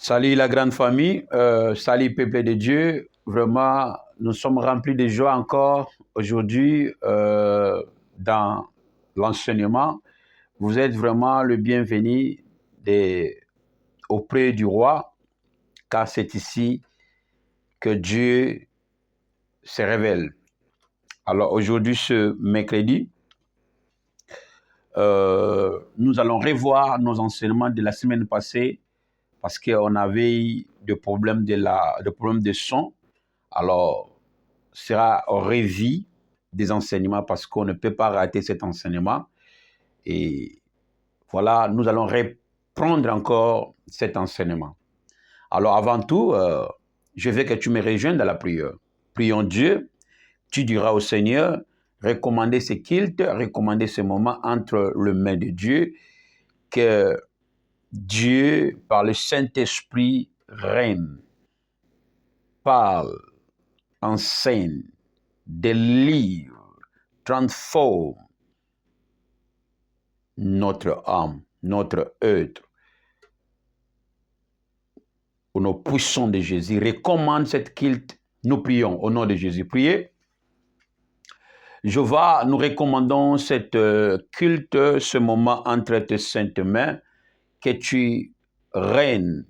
Salut la grande famille, salut peuple de Dieu. Vraiment, nous sommes remplis de joie encore aujourd'hui dans l'enseignement. Vous êtes vraiment le bienvenu auprès du roi, car c'est ici que Dieu se révèle. Alors aujourd'hui, ce mercredi, nous allons revoir nos enseignements de la semaine passée parce qu'on avait des problèmes de son. Alors, sera revu des enseignements parce qu'on ne peut pas rater cet enseignement. Et voilà, nous allons reprendre encore cet enseignement. Alors, avant tout, je veux que tu me rejoignes dans la prière. Prions Dieu, tu diras au Seigneur, recommander ce culte, recommander ce moment entre les mains de Dieu, que Dieu, par le Saint-Esprit, règne, parle, enseigne, délivre, transforme notre âme, notre être. Au nom puissant de Jésus, recommande cette culte. Nous prions au nom de Jésus. Priez. Jéhovah, nous recommandons cette culte, ce moment entre tes saintes mains, que tu règnes,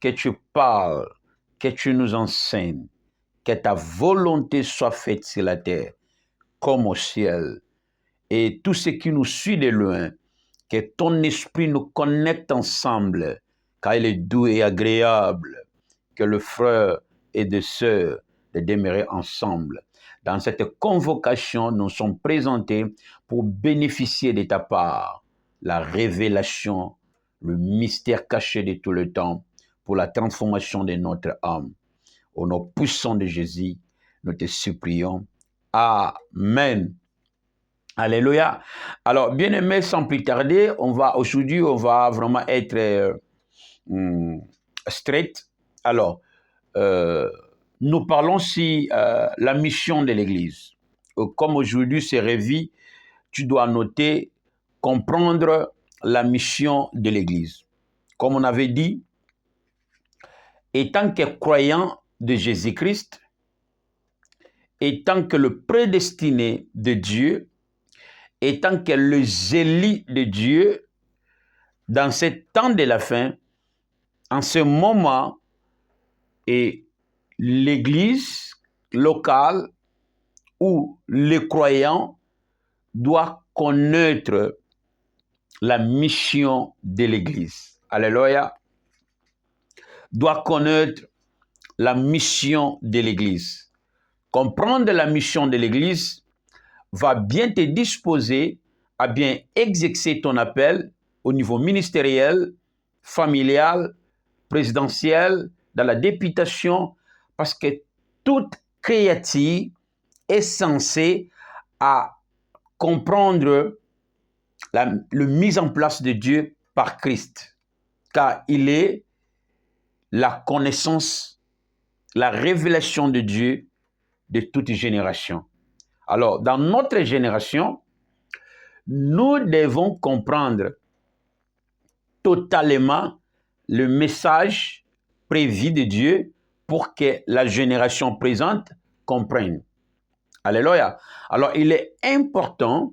que tu parles, que tu nous enseignes, que ta volonté soit faite sur la terre comme au ciel. Et tout ce qui nous suit de loin, que ton esprit nous connecte ensemble, car il est doux et agréable, que le frère et des sœurs de demeurer ensemble. Dans cette convocation, nous sommes présentés pour bénéficier de ta part, la révélation, le mystère caché de tout le temps, pour la transformation de notre âme. Au nom puissant de Jésus, nous te supplions. Amen. Alléluia. Alors, bien-aimés, sans plus tarder, aujourd'hui, on va vraiment être straight. Alors, nous parlons si la mission de l'Église. Comme aujourd'hui, c'est Révi, tu dois noter, comprendre la mission de l'Église. Comme on avait dit, étant que croyant de Jésus-Christ, étant que le prédestiné de Dieu, étant que le zélie de Dieu, dans ce temps de la fin, en ce moment, et l'Église locale ou les croyants doivent connaître la mission de l'Église. Alléluia. Doit connaître la mission de l'Église. Comprendre la mission de l'Église va bien te disposer à bien exercer ton appel au niveau ministériel, familial, présidentiel, dans la députation, parce que toute créature est censée à comprendre la mise en place de Dieu par Christ, car il est la connaissance, la révélation de Dieu de toute génération. Alors, dans notre génération, nous devons comprendre totalement le message prévu de Dieu pour que la génération présente comprenne. Alléluia. Alors, il est important,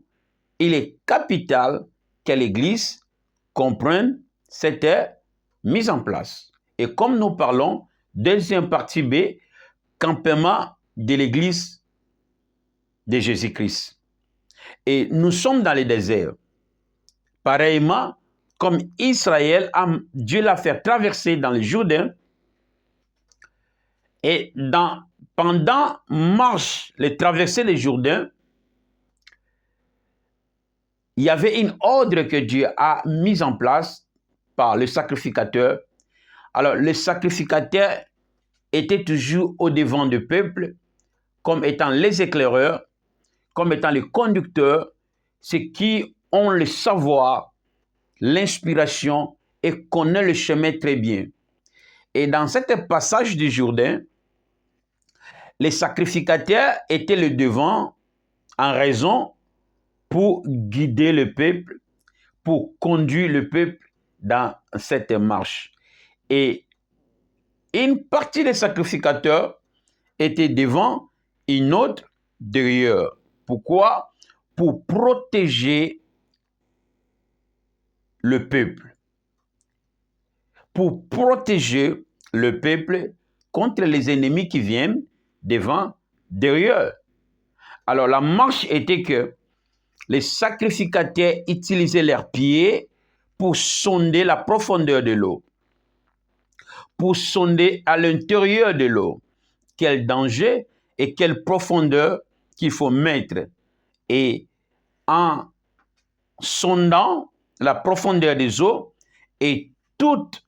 il est capital que l'Église comprenne cette mise en place. Et comme nous parlons, deuxième partie B, campement de l'Église de Jésus-Christ. Et nous sommes dans le désert. Pareillement, comme Israël, Dieu l'a fait traverser dans le Jourdain. Et pendant marche, les traversées du Jourdain, il y avait une ordre que Dieu a mise en place par le sacrificateur. Alors, le sacrificateur était toujours au devant du peuple, comme étant les éclaireurs, comme étant les conducteurs, ceux qui ont le savoir, l'inspiration et connaissent le chemin très bien. Et dans ce passage du Jourdain, les sacrificateurs étaient le devant en raison pour guider le peuple, pour conduire le peuple dans cette marche. Et Une partie des sacrificateurs était devant, une autre derrière. Pourquoi? Pour protéger le peuple. Pour protéger le peuple contre les ennemis qui viennent devant, derrière. Alors la marche était que les sacrificateurs utilisaient leurs pieds pour sonder la profondeur de l'eau, pour sonder à l'intérieur de l'eau quel danger et quelle profondeur qu'il faut mettre. Et en sondant la profondeur des eaux et toute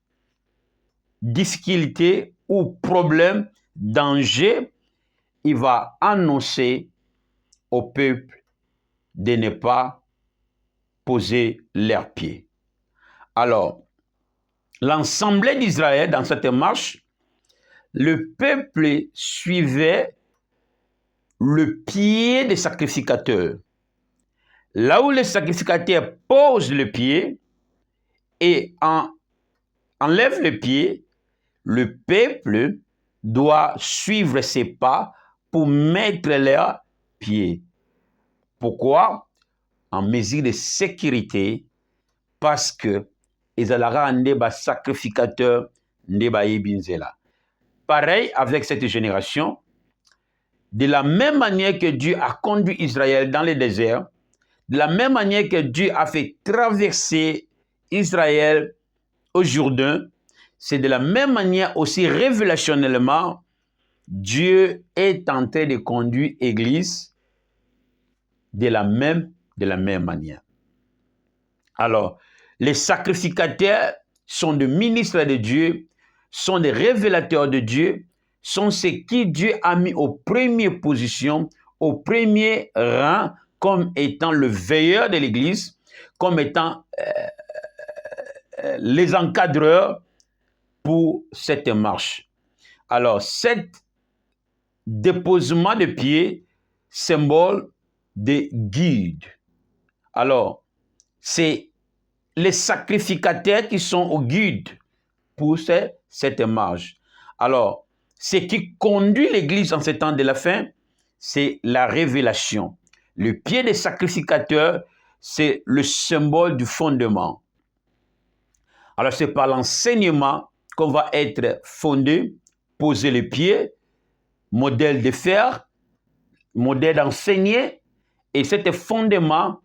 difficulté ou problème, danger, il va annoncer au peuple de ne pas poser leurs pieds. Alors, l'Assemblée d'Israël, dans cette marche, le peuple suivait le pied des sacrificateurs. Là où les sacrificateurs posent le pied et enlèvent le pied, le peuple doit suivre ses pas pour mettre leurs pieds. Pourquoi? En mesure de sécurité, parce que Ezalara ndeba sacrificateur ndeba yebinzela. Pareil avec cette génération, de la même manière que Dieu a conduit Israël dans le désert, de la même manière que Dieu a fait traverser Israël au Jourdain, c'est de la même manière aussi révélationnellement, Dieu est en train de conduire l'Église de la même manière. Alors, les sacrificateurs sont des ministres de Dieu, sont des révélateurs de Dieu, sont ceux qui Dieu a mis aux premières positions, au premier rang, comme étant le veilleur de l'Église, comme étant les encadreurs pour cette marche. Alors, cet déposement de pied, symbole de guide. Alors, c'est les sacrificateurs qui sont au guide pour cette marche. Alors, ce qui conduit l'Église en ces temps de la fin, c'est la révélation. Le pied des sacrificateurs, c'est le symbole du fondement. Alors, c'est par l'enseignement qu'on va être fondé, poser les pieds, modèle de fer, modèle d'enseigner, et cet fondement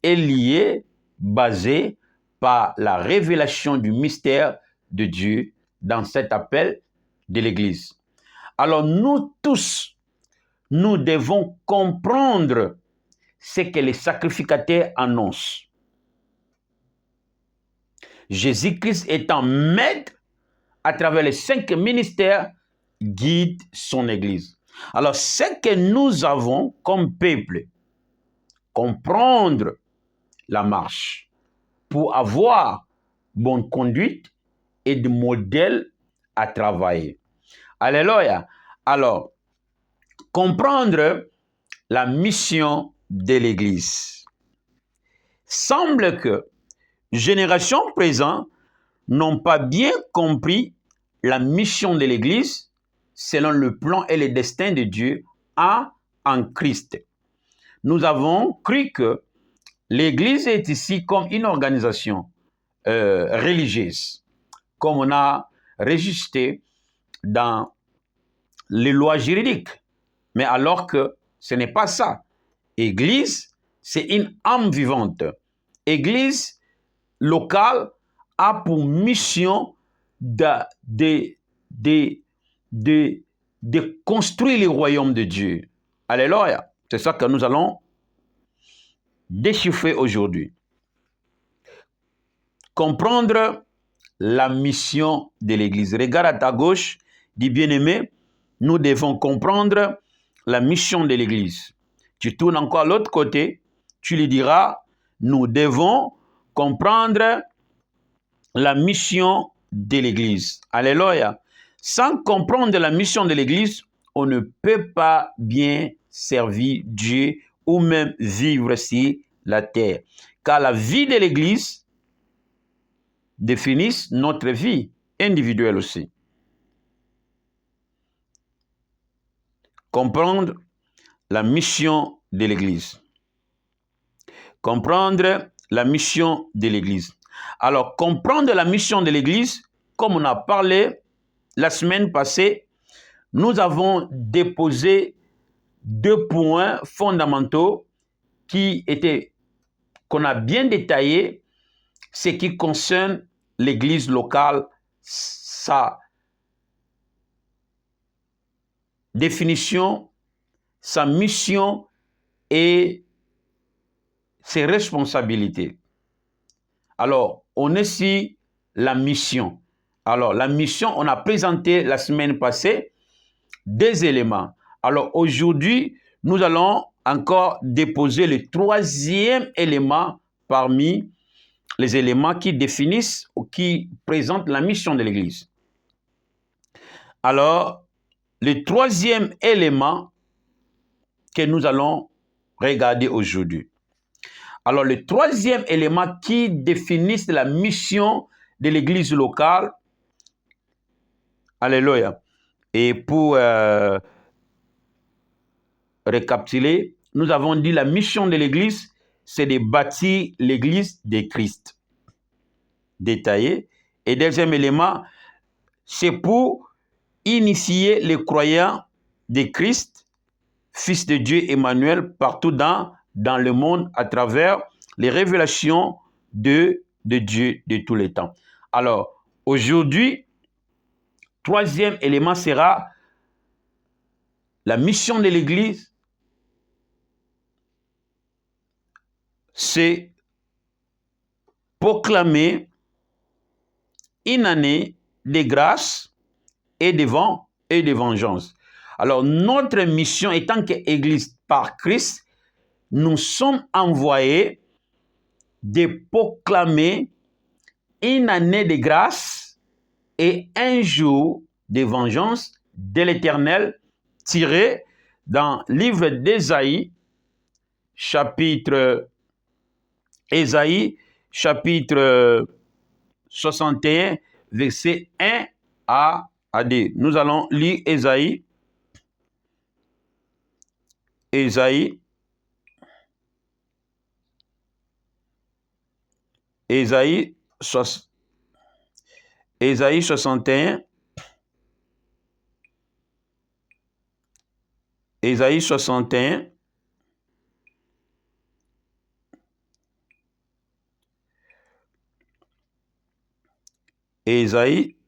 est lié, basé par la révélation du mystère de Dieu dans cet appel de l'Église. Alors nous tous, nous devons comprendre ce que les sacrificateurs annoncent. Jésus-Christ étant maître à travers les 5 ministères, guide son Église. Alors ce que nous avons comme peuple, comprendre la marche pour avoir bonne conduite et de modèles à travailler. Alléluia. Alors, comprendre la mission de l'Église. Semble que générations présentes n'ont pas bien compris la mission de l'Église selon le plan et le destin de Dieu en Christ. Nous avons cru que l'Église est ici comme une organisation religieuse, comme on a registré dans les lois juridiques. Mais alors que ce n'est pas ça. Église, c'est une âme vivante. Église locale a pour mission de construire le royaume de Dieu. Alléluia. C'est ça que nous allons déchiffrer aujourd'hui. Comprendre la mission de l'Église. Regarde à ta gauche, dis bien-aimé, nous devons comprendre la mission de l'Église. Tu tournes encore à l'autre côté, tu lui diras, nous devons comprendre la mission de l'Église. Alléluia. Sans comprendre la mission de l'Église, on ne peut pas bien servir Dieu ou même vivre sur la terre. Car la vie de l'Église définit notre vie individuelle aussi. comprendre la mission de l'Église. Comprendre la mission de l'Église. Alors, comprendre la mission de l'Église, comme on a parlé la semaine passée, nous avons déposé 2 points fondamentaux qu'on a bien détaillés, ce qui concerne l'Église locale, sa définition, sa mission et ses responsabilités. Alors, on est sur la mission. Alors, la mission, on a présenté la semaine passée 2 éléments. Alors, aujourd'hui, nous allons encore déposer le 3e élément parmi les éléments qui définissent ou qui présentent la mission de l'Église. Alors, le 3e élément que nous allons regarder aujourd'hui. Alors, le 3e élément qui définit la mission de l'Église locale, alléluia, et pour récapituler, nous avons dit la mission de l'Église, c'est de bâtir l'Église de Christ. Détaillé. Et 2e élément, c'est pour initier les croyants de Christ, Fils de Dieu Emmanuel, partout dans le monde à travers les révélations de Dieu de tous les temps. Alors, aujourd'hui, 3e élément sera la mission de l'Église, c'est proclamer une année de grâce et de vengeance. Alors, notre mission étant qu'Église par Christ, nous sommes envoyés de proclamer une année de grâce et un jour de vengeance de l'Éternel, tiré dans le livre d'Ésaïe, chapitre 61, verset 1 à 2. Nous allons lire Ésaïe 61. Ésaïe 61. Ésaïe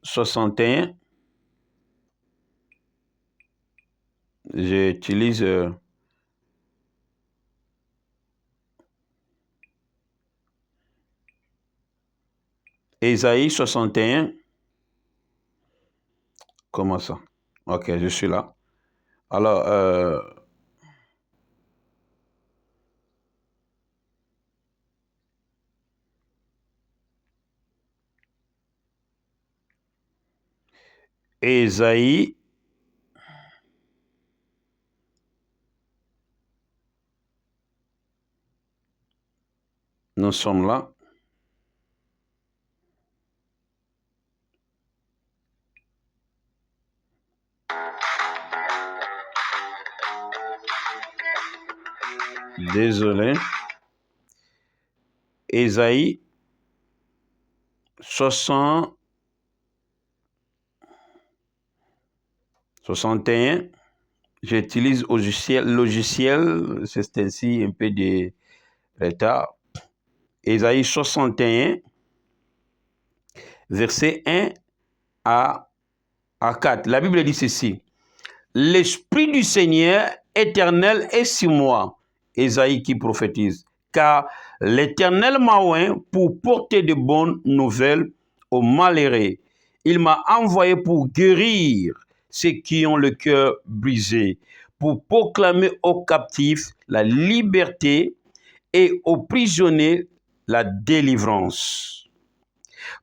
61. J'utilise Ésaïe 61. Comment ça? Ok, je suis là. Alors, Ésaïe, nous sommes là. Désolé. Ésaïe 61. J'utilise logiciel, c'est ainsi un peu de retard. Ésaïe 61, verset 1 à 4. La Bible dit ceci. L'Esprit du Seigneur éternel est sur moi. Ésaïe qui prophétise. Car l'Éternel m'a oint pour porter de bonnes nouvelles aux malheureux. Il m'a envoyé pour guérir ceux qui ont le cœur brisé, pour proclamer aux captifs la liberté et aux prisonniers la délivrance.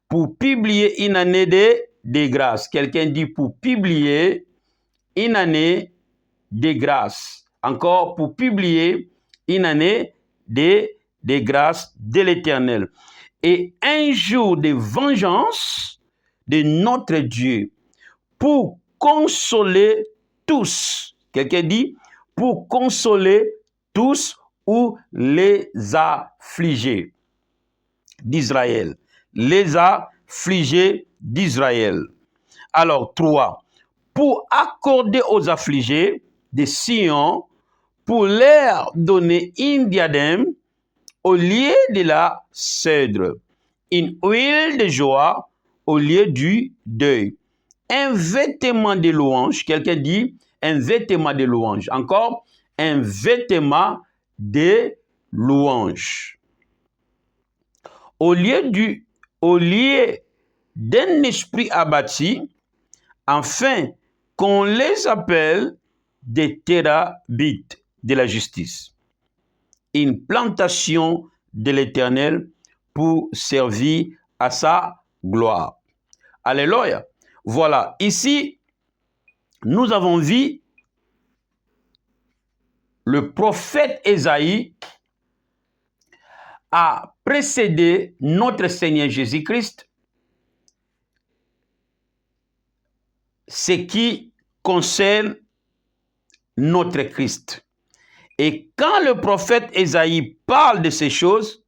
Pour publier une année de grâce. Quelqu'un dit pour publier une année de grâce. Encore pour publier une année de grâce de l'Éternel. Et un jour de vengeance de notre Dieu pour consoler tous Quelqu'un dit, pour consoler tous ou les affligés d'Israël. Les affligés d'Israël. Alors, 3. Pour accorder aux affligés de Sion, pour leur donner une diadème au lieu de la cèdre, une huile de joie au lieu du deuil, un vêtement de louange, quelqu'un dit un vêtement de louange, encore un vêtement de louange. Au lieu d'un esprit abattu, afin qu'on les appelle des thérabites de la justice, une plantation de l'Éternel pour servir à sa gloire. Alléluia. Voilà, ici, nous avons vu le prophète Ésaïe a précédé notre Seigneur Jésus-Christ, ce qui concerne notre Christ. Et quand le prophète Ésaïe parle de ces choses,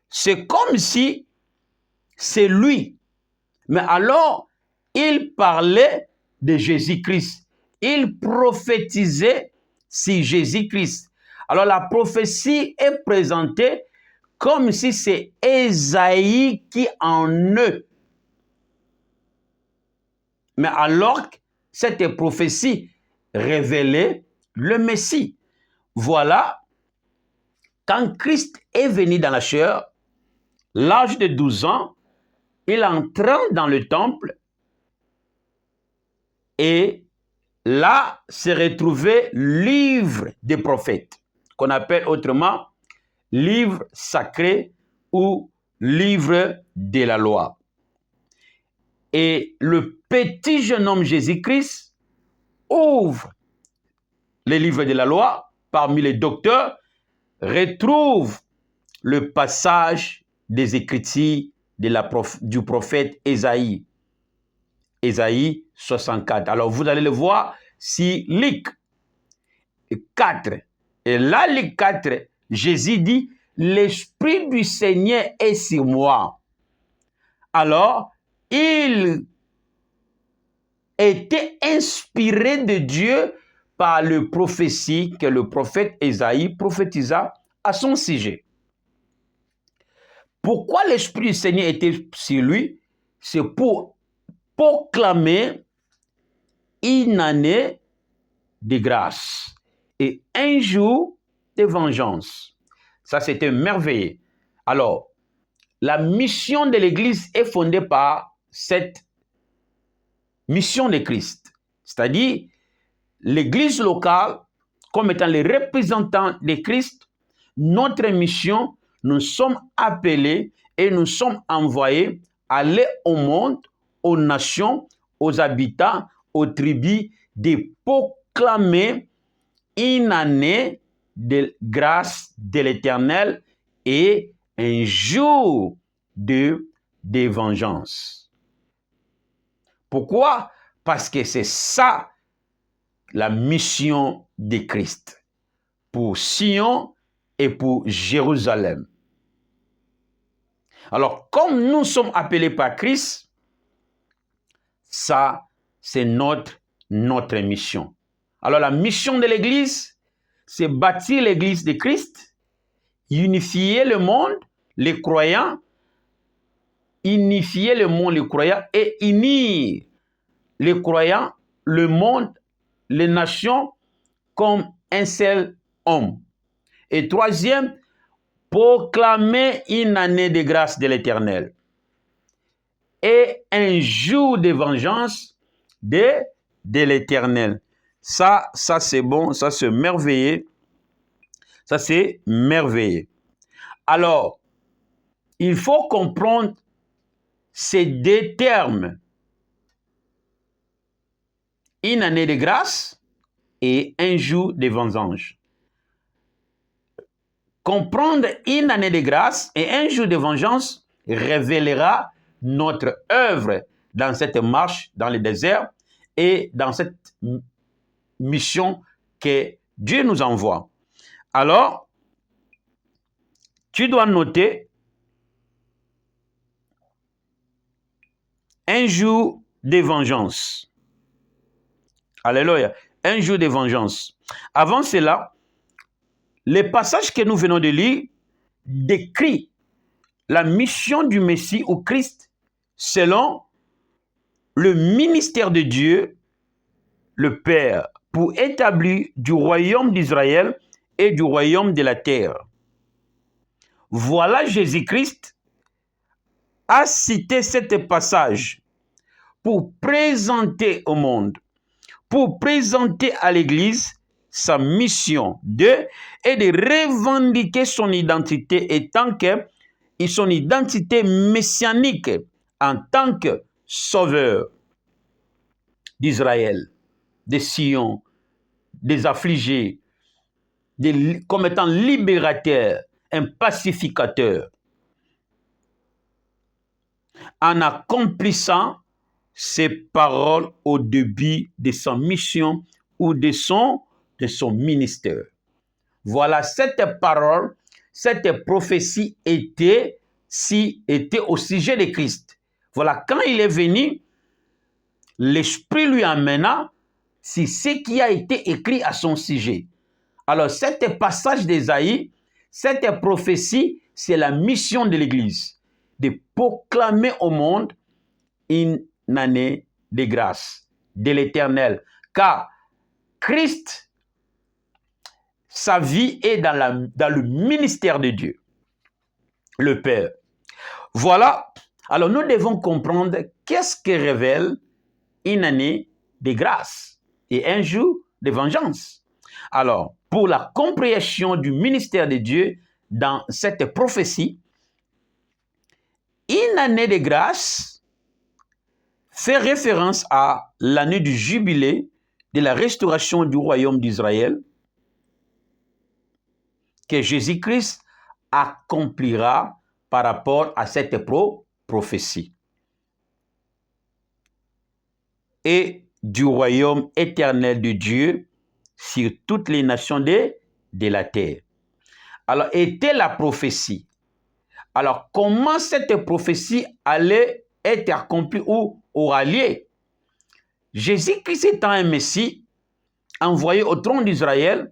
c'est comme si c'est lui. Mais alors, il parlait de Jésus-Christ. Il prophétisait sur Jésus-Christ. Alors, la prophétie est présentée comme si c'est Ésaïe qui en eux. Mais alors, cette prophétie révélait le Messie. Voilà, quand Christ est venu dans la chair, l'âge de 12 ans, il entra dans le temple et là se retrouvait livre des prophètes, qu'on appelle autrement livre sacré ou livre de la loi. Et le petit jeune homme Jésus-Christ ouvre les livres de la loi, parmi les docteurs, retrouve le passage des Écritures du prophète Ésaïe. Ésaïe 64. Alors vous allez le voir si Luc 4. Et là, Luc 4, Jésus dit, l'Esprit du Seigneur est sur moi. Alors, il était inspiré de Dieu par le prophétie que le prophète Ésaïe prophétisa à son sujet. Pourquoi l'Esprit du Seigneur était sur lui? C'est pour proclamer une année de grâce et un jour de vengeance. Ça, c'était merveilleux. Alors, la mission de l'Église est fondée par cette mission de Christ. C'est-à-dire, l'Église locale, comme étant les représentants de Christ, notre mission, nous sommes appelés et nous sommes envoyés à aller au monde, aux nations, aux habitants, aux tribus, de proclamer une année de grâce de l'Éternel et un jour de vengeance. Pourquoi? Parce que c'est ça la mission de Christ pour Sion et pour Jérusalem. Alors, comme nous sommes appelés par Christ, ça, c'est notre mission. Alors, la mission de l'Église, c'est bâtir l'Église de Christ, unifier le monde, les croyants, unifier le monde, les croyants, et unir les croyants, le monde, les nations, comme un seul homme. Et troisième, proclamer une année de grâce de l'Éternel et un jour de vengeance de l'Éternel. Ça c'est bon, ça c'est merveilleux. Ça c'est merveilleux. Alors, il faut comprendre ces deux termes. Une année de grâce et un jour de vengeance. Comprendre une année de grâce et un jour de vengeance révélera notre œuvre dans cette marche dans le désert et dans cette mission que Dieu nous envoie. Alors, tu dois noter un jour de vengeance. Alléluia. Un jour de vengeance. Avant cela, les passages que nous venons de lire décrit la mission du Messie ou Christ selon le ministère de Dieu, le Père, pour établir du royaume d'Israël et du royaume de la terre. Voilà, Jésus-Christ a cité ce passage pour présenter au monde, pour présenter à l'Église sa mission et de revendiquer son identité étant que son identité messianique en tant que sauveur d'Israël, de Sion, des affligés, comme étant libérateur, un pacificateur. En accomplissant ces paroles au début de sa mission ou de son ministère. Voilà, cette parole, cette prophétie était au sujet de Christ. Voilà, quand il est venu, l'Esprit lui amena sur ce qui a été écrit à son sujet. Alors, cet passage d'Ésaïe, cette prophétie, c'est la mission de l'Église, de proclamer au monde une année de grâce de l'Éternel. Car Christ, sa vie est dans le ministère de Dieu, le Père. Voilà, alors nous devons comprendre qu'est-ce que révèle une année de grâce et un jour de vengeance. Alors, pour la compréhension du ministère de Dieu dans cette prophétie, une année de grâce fait référence à l'année du jubilé de la restauration du royaume d'Israël que Jésus-Christ accomplira par rapport à cette prophétie. Et du royaume éternel de Dieu sur toutes les nations de la terre. Alors, était la prophétie. Alors, comment cette prophétie allait être accomplie ou aura lieu? Jésus-Christ étant un Messie, envoyé au trône d'Israël,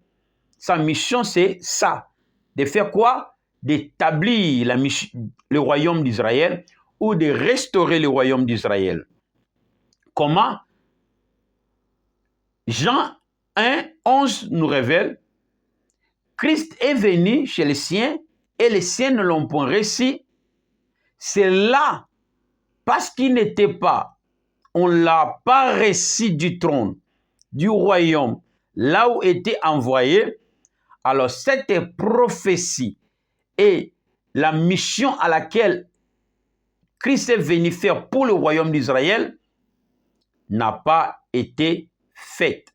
sa mission c'est ça. De faire quoi? D'établir le royaume d'Israël ou de restaurer le royaume d'Israël. Comment? Jean 1, 11 nous révèle, Christ est venu chez les siens et les siens ne l'ont point reçu. C'est là, parce qu'il n'était pas, on ne l'a pas reçu du trône, du royaume, là où était envoyé. Alors cette prophétie et la mission à laquelle Christ est venu faire pour le royaume d'Israël n'a pas été faite.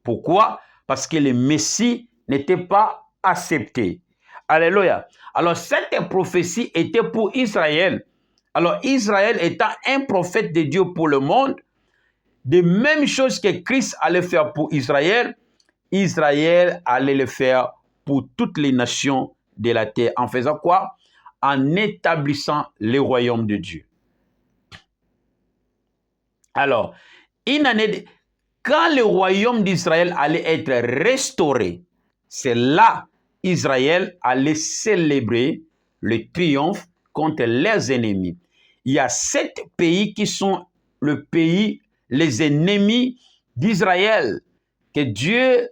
Pourquoi? Parce que le Messie n'était pas accepté. Alléluia. Alors cette prophétie était pour Israël. Alors Israël étant un prophète de Dieu pour le monde, de même chose que Christ allait faire pour Israël, Israël allait le faire pour toutes les nations de la terre. En faisant quoi? En établissant le royaume de Dieu. Alors, quand le royaume d'Israël allait être restauré, c'est là Israël allait célébrer le triomphe contre leurs ennemis. Il y a 7 pays qui sont les ennemis d'Israël, que Dieu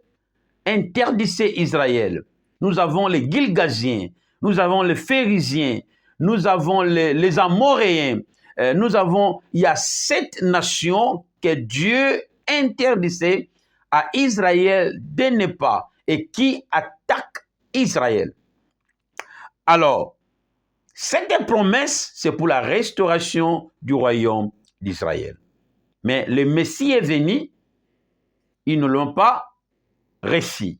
interdisait Israël. Nous avons les Gilgasiens, nous avons les Phérésiens, nous avons les Amoréens, il y a 7 nations que Dieu interdisait à Israël de ne pas et qui attaquent Israël. Alors, cette promesse, c'est pour la restauration du royaume d'Israël. Mais le Messie est venu, ils ne l'ont pas reçu.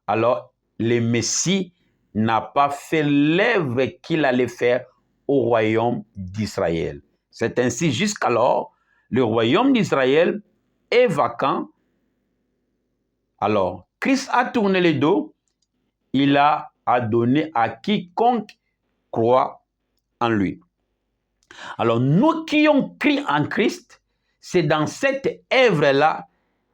Alors, le Messie n'a pas fait l'œuvre qu'il allait faire au royaume d'Israël. C'est ainsi jusqu'alors, le royaume d'Israël est vacant Alors, Christ a tourné le dos, il a donné à quiconque croit en lui. Alors, nous qui ont cru en Christ, c'est dans cette œuvre-là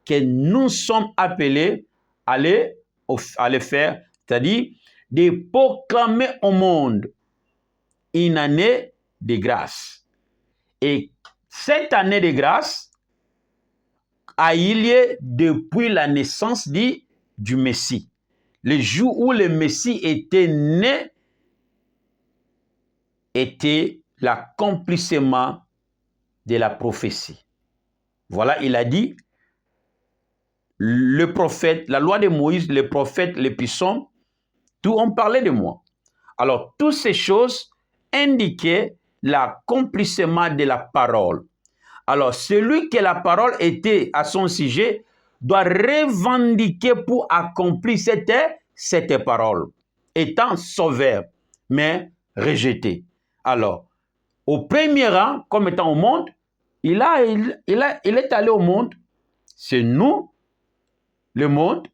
que nous sommes appelés à le faire, c'est-à-dire de proclamer au monde une année de grâce. Et cette année de grâce a eu lieu depuis la naissance du Messie. Le jour où le Messie était né était l'accomplissement de la prophétie. Voilà, il a dit, le prophète, la loi de Moïse, le prophète, les psaumes, tout ont parlé de moi. Alors, toutes ces choses indiquaient l'accomplissement de la parole. Alors, celui que la parole était à son sujet doit revendiquer pour accomplir cette parole, étant sauveur, mais rejeté. Alors, au premier rang, comme étant au monde, il est allé au monde. C'est nous, le monde,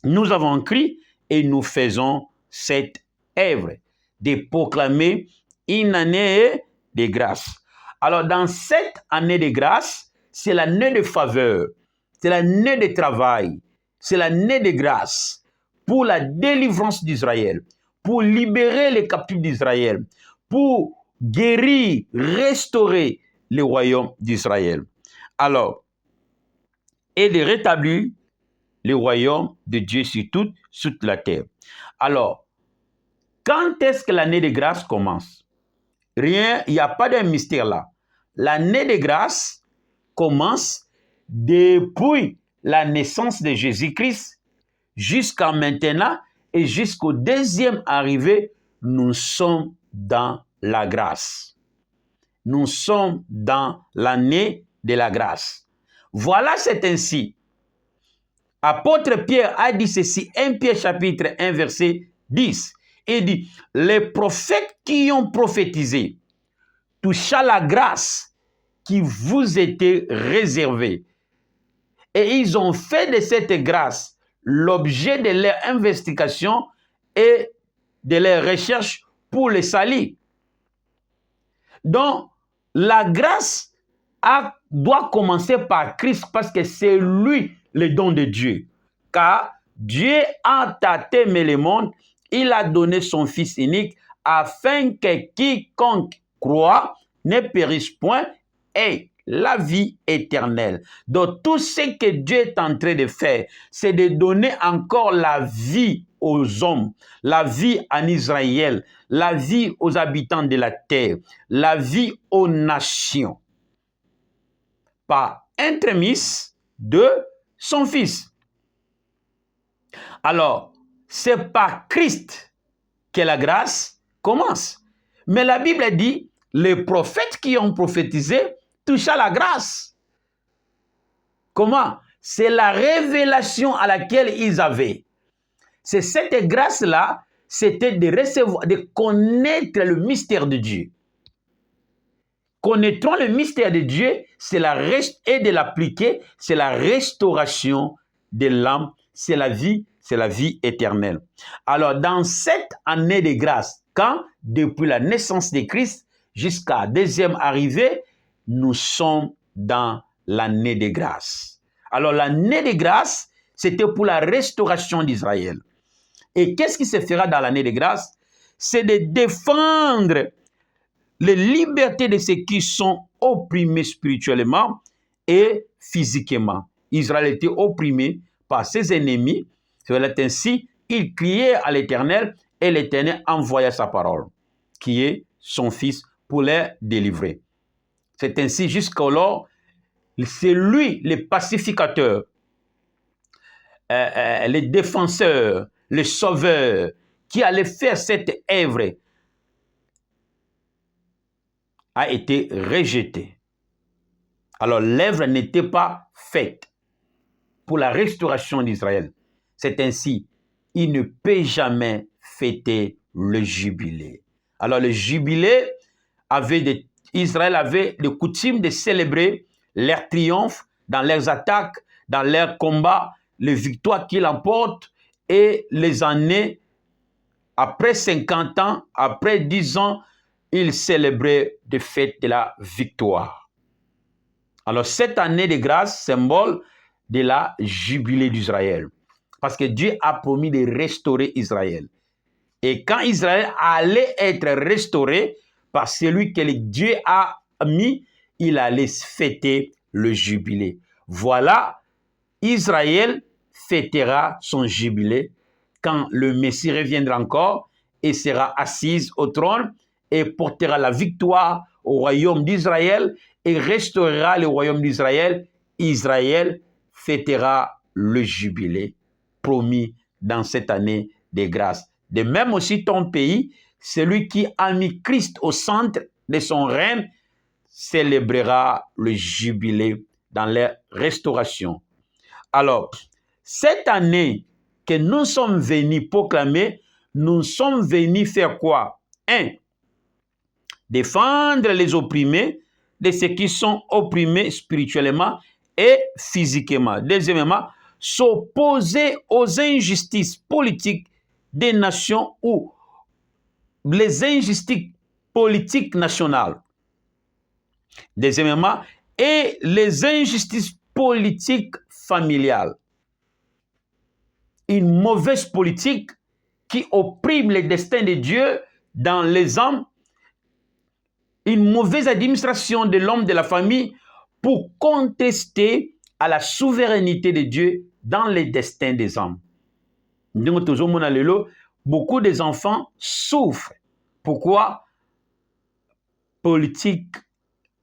nous avons cru et nous faisons cette œuvre de proclamer une année de grâce. Alors, dans cette année de grâce, c'est l'année de faveur, c'est l'année de travail, c'est l'année de grâce pour la délivrance d'Israël, pour libérer les captifs d'Israël, pour guérir, restaurer le royaume d'Israël. Alors, et de rétablir le royaume de Dieu sur toute la terre. Alors, quand est-ce que l'année de grâce commence? Rien, il n'y a pas de mystère là. L'année de grâce commence depuis la naissance de Jésus-Christ jusqu'à maintenant et jusqu'au deuxième arrivée, nous sommes dans la grâce. Nous sommes dans l'année de la grâce. Voilà, c'est ainsi. Apôtre Pierre a dit ceci, 1 Pierre chapitre 1 verset 10. Il dit, les prophètes qui ont prophétisé toucha la grâce qui vous était réservée. Et ils ont fait de cette grâce l'objet de leur investigation et de leur recherche pour le salut. Donc, la grâce doit commencer par Christ parce que c'est lui le don de Dieu. Car Dieu a aimé le monde, il a donné son Fils unique afin que quiconque croit ne périsse point et la vie éternelle. Donc tout ce que Dieu est en train de faire, c'est de donner encore la vie aux hommes, la vie en Israël, la vie aux habitants de la terre, la vie aux nations, par entremise de son Fils. Alors, c'est par Christ que la grâce commence. Mais la Bible dit, les prophètes qui ont prophétisé toucha la grâce. Comment? C'est la révélation à laquelle ils avaient. C'est cette grâce-là, c'était de recevoir, de connaître le mystère de Dieu. Connaîtrons le mystère de Dieu, c'est et de l'appliquer, c'est la restauration de l'âme, c'est la vie éternelle. Alors, dans cette année de grâce, quand, depuis la naissance de Christ jusqu'à la deuxième arrivée, nous sommes dans l'année de grâce. Alors, l'année de grâce, c'était pour la restauration d'Israël. Et qu'est-ce qui se fera dans l'année de grâce? C'est de défendre les libertés de ceux qui sont opprimés spirituellement et physiquement. Israël était opprimé par ses ennemis. C'est ainsi, il criait à l'Éternel et l'Éternel envoya sa parole, qui est son Fils, pour les délivrer. C'est ainsi jusqu'alors, c'est lui le pacificateur, le défenseur, le sauveur, qui allait faire cette œuvre, a été rejeté. Alors l'œuvre n'était pas faite pour la restauration d'Israël. C'est ainsi, il ne peut jamais fêter le jubilé. Alors le jubilé, Israël avait de coutume de célébrer leurs triomphes dans leurs attaques, dans leurs combats, les victoires qu'il emporte et les années, après 50 ans, après 10 ans, il célébrait des fêtes de la victoire. Alors cette année de grâce, symbole de la jubilé d'Israël. Parce que Dieu a promis de restaurer Israël. Et quand Israël allait être restauré par celui que Dieu a mis, il allait fêter le jubilé. Voilà, Israël fêtera son jubilé quand le Messie reviendra encore et sera assise au trône et portera la victoire au royaume d'Israël et restaurera le royaume d'Israël. Israël fêtera le jubilé promis dans cette année de grâce. De même aussi ton pays, celui qui a mis Christ au centre de son règne, célébrera le jubilé dans la restauration. Alors, cette année que nous sommes venus proclamer, nous sommes venus faire quoi? 1. Défendre les opprimés, de ceux qui sont opprimés spirituellement et physiquement. Deuxièmement, s'opposer aux injustices politiques des nations ou les injustices politiques nationales. Deuxièmement, et les injustices politiques familiales. Une mauvaise politique qui opprime les destins de Dieu dans les hommes, une mauvaise administration de l'homme de la famille pour contester à la souveraineté de Dieu dans les destins des hommes. Beaucoup des enfants souffrent. Pourquoi? Politique,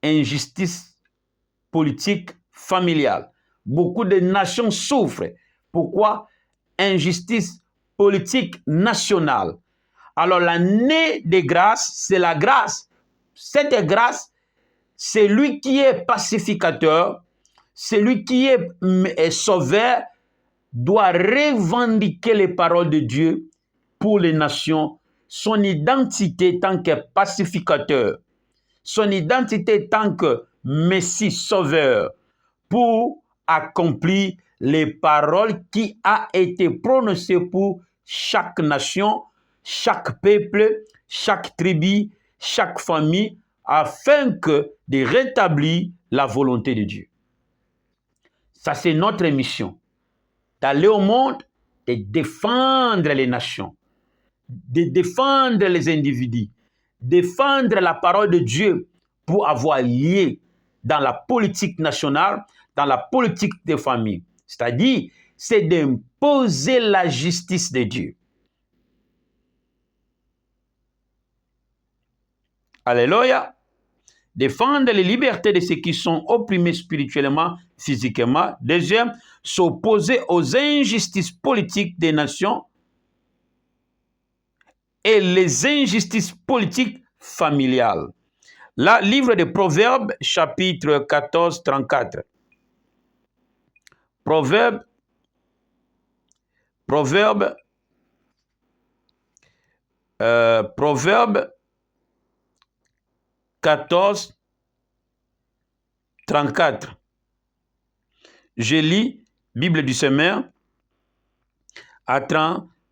injustice politique familiale. Beaucoup de nations souffrent. Pourquoi? Injustice politique nationale. Alors l'année de grâce, c'est la grâce. Cette grâce, c'est lui qui est pacificateur, celui qui est sauveur, doit revendiquer les paroles de Dieu pour les nations, son identité tant que pacificateur, son identité tant que Messie sauveur, pour accomplir les paroles qui a été prononcées pour chaque nation, chaque peuple, chaque tribu, chaque famille, afin que de rétablir la volonté de Dieu. Ça, c'est notre mission. D'aller au monde et défendre les nations, de défendre les individus, défendre la parole de Dieu pour avoir lié dans la politique nationale, dans la politique des familles. C'est-à-dire, c'est d'imposer la justice de Dieu. Alléluia. Défendre les libertés de ceux qui sont opprimés spirituellement, physiquement. Deuxième, s'opposer aux injustices politiques des nations et les injustices politiques familiales. Là, livre de Proverbes, chapitre 14, 34. Proverbe 14, 34. Je lis Bible du Semeur à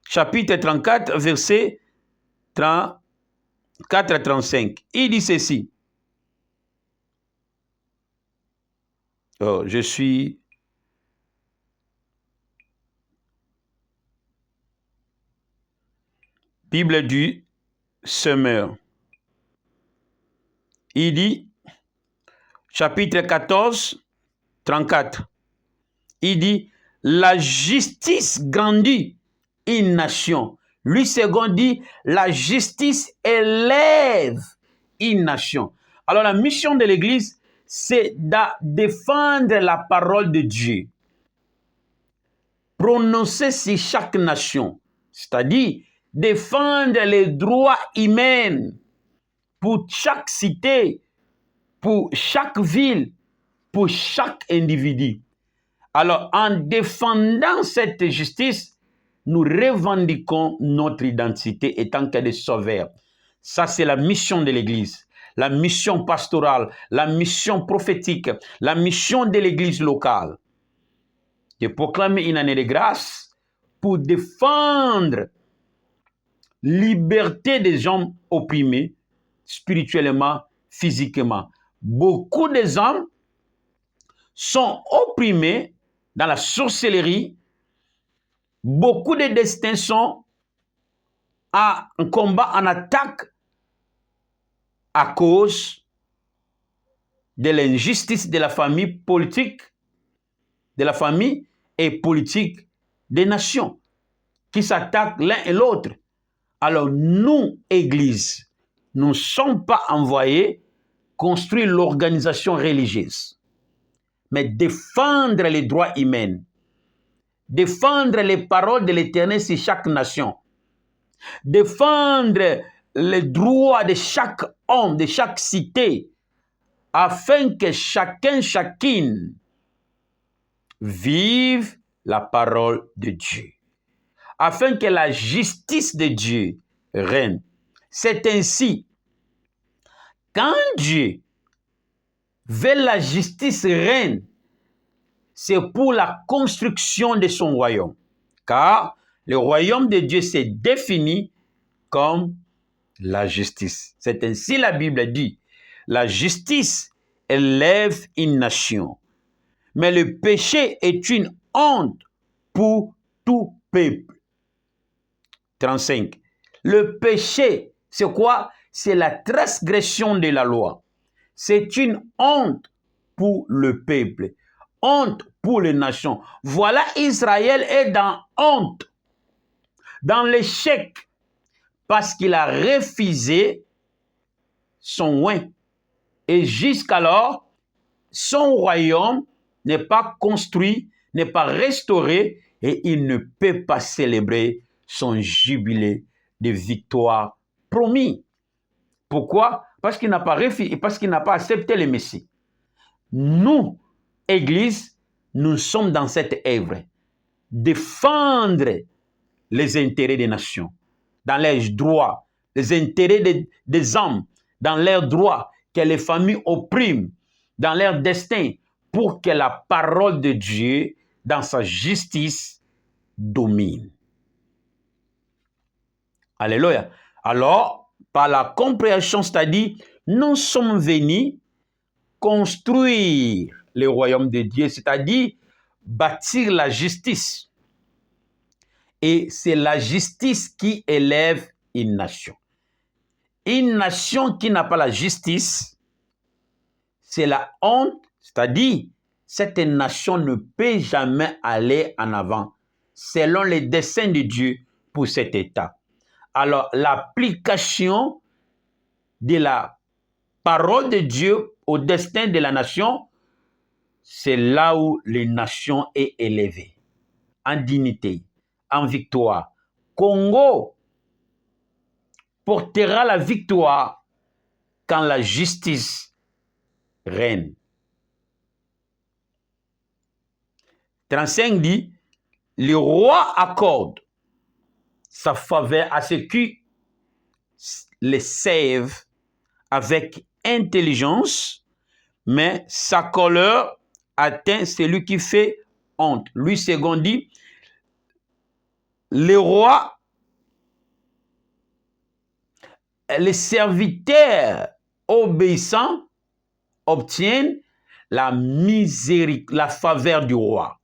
chapitre 34, verset 34 à 35. Il dit ceci. Oh, je suis... Bible du Semeur. Il dit, chapitre 14, 34. Il dit, la justice grandit une nation. Lui second dit, la justice élève une nation. Alors la mission de l'Église, c'est de défendre la parole de Dieu. Prononcer sur chaque nation. C'est-à-dire, défendre les droits humains pour chaque cité, pour chaque ville, pour chaque individu. Alors, en défendant cette justice, nous revendiquons notre identité étant que des sauveurs. Ça, c'est la mission de l'Église, la mission pastorale, la mission prophétique, la mission de l'Église locale. de proclamer une année de grâce pour défendre la liberté des gens opprimés spirituellement, physiquement. Beaucoup des hommes sont opprimés dans la sorcellerie. Beaucoup de destins sont en combat, en attaque à cause de l'injustice de la famille politique, de la famille et politique des nations qui s'attaquent l'un et l'autre. Alors nous, Église, nous ne sommes pas envoyés construire l'organisation religieuse, mais défendre les droits humains, défendre les paroles de l'Éternel sur chaque nation, défendre les droits de chaque homme, de chaque cité, afin que chacune vive la parole de Dieu, afin que la justice de Dieu règne. C'est ainsi, quand Dieu veut la justice règne, c'est pour la construction de son royaume. Car le royaume de Dieu s'est défini comme la justice. C'est ainsi la Bible dit. La justice élève une nation. Mais le péché est une honte pour tout peuple. 35. Le péché, c'est quoi? C'est la transgression de la loi. C'est une honte pour le peuple. Honte pour les nations. Voilà, Israël est dans honte, dans l'échec, parce qu'il a refusé son oint. Et jusqu'alors, son royaume n'est pas construit, n'est pas restauré, et il ne peut pas célébrer son jubilé de victoire promis. Pourquoi? Parce qu'il n'a pas refusé, parce qu'il n'a pas accepté le Messie. Nous, Église, nous sommes dans cette œuvre. Défendre les intérêts des nations, dans leurs droits, les intérêts des hommes, dans leurs droits, que les familles oppriment, dans leur destin, pour que la parole de Dieu, dans sa justice, domine. Alléluia. Alors, par la compréhension, c'est-à-dire, nous sommes venus construire le royaume de Dieu, c'est-à-dire bâtir la justice. Et c'est la justice qui élève une nation. Une nation qui n'a pas la justice, c'est la honte, c'est-à-dire cette nation ne peut jamais aller en avant selon les desseins de Dieu pour cet État. Alors, l'application de la parole de Dieu au destin de la nation, c'est là où les nations est élevée, en dignité, en victoire. Congo portera la victoire quand la justice règne. 35 dit, le roi accorde sa faveur à ceux qui les servent avec intelligence, mais sa colère atteint celui qui fait honte. Louis II dit, le roi, les serviteurs obéissants obtiennent la miséricorde, la faveur du roi.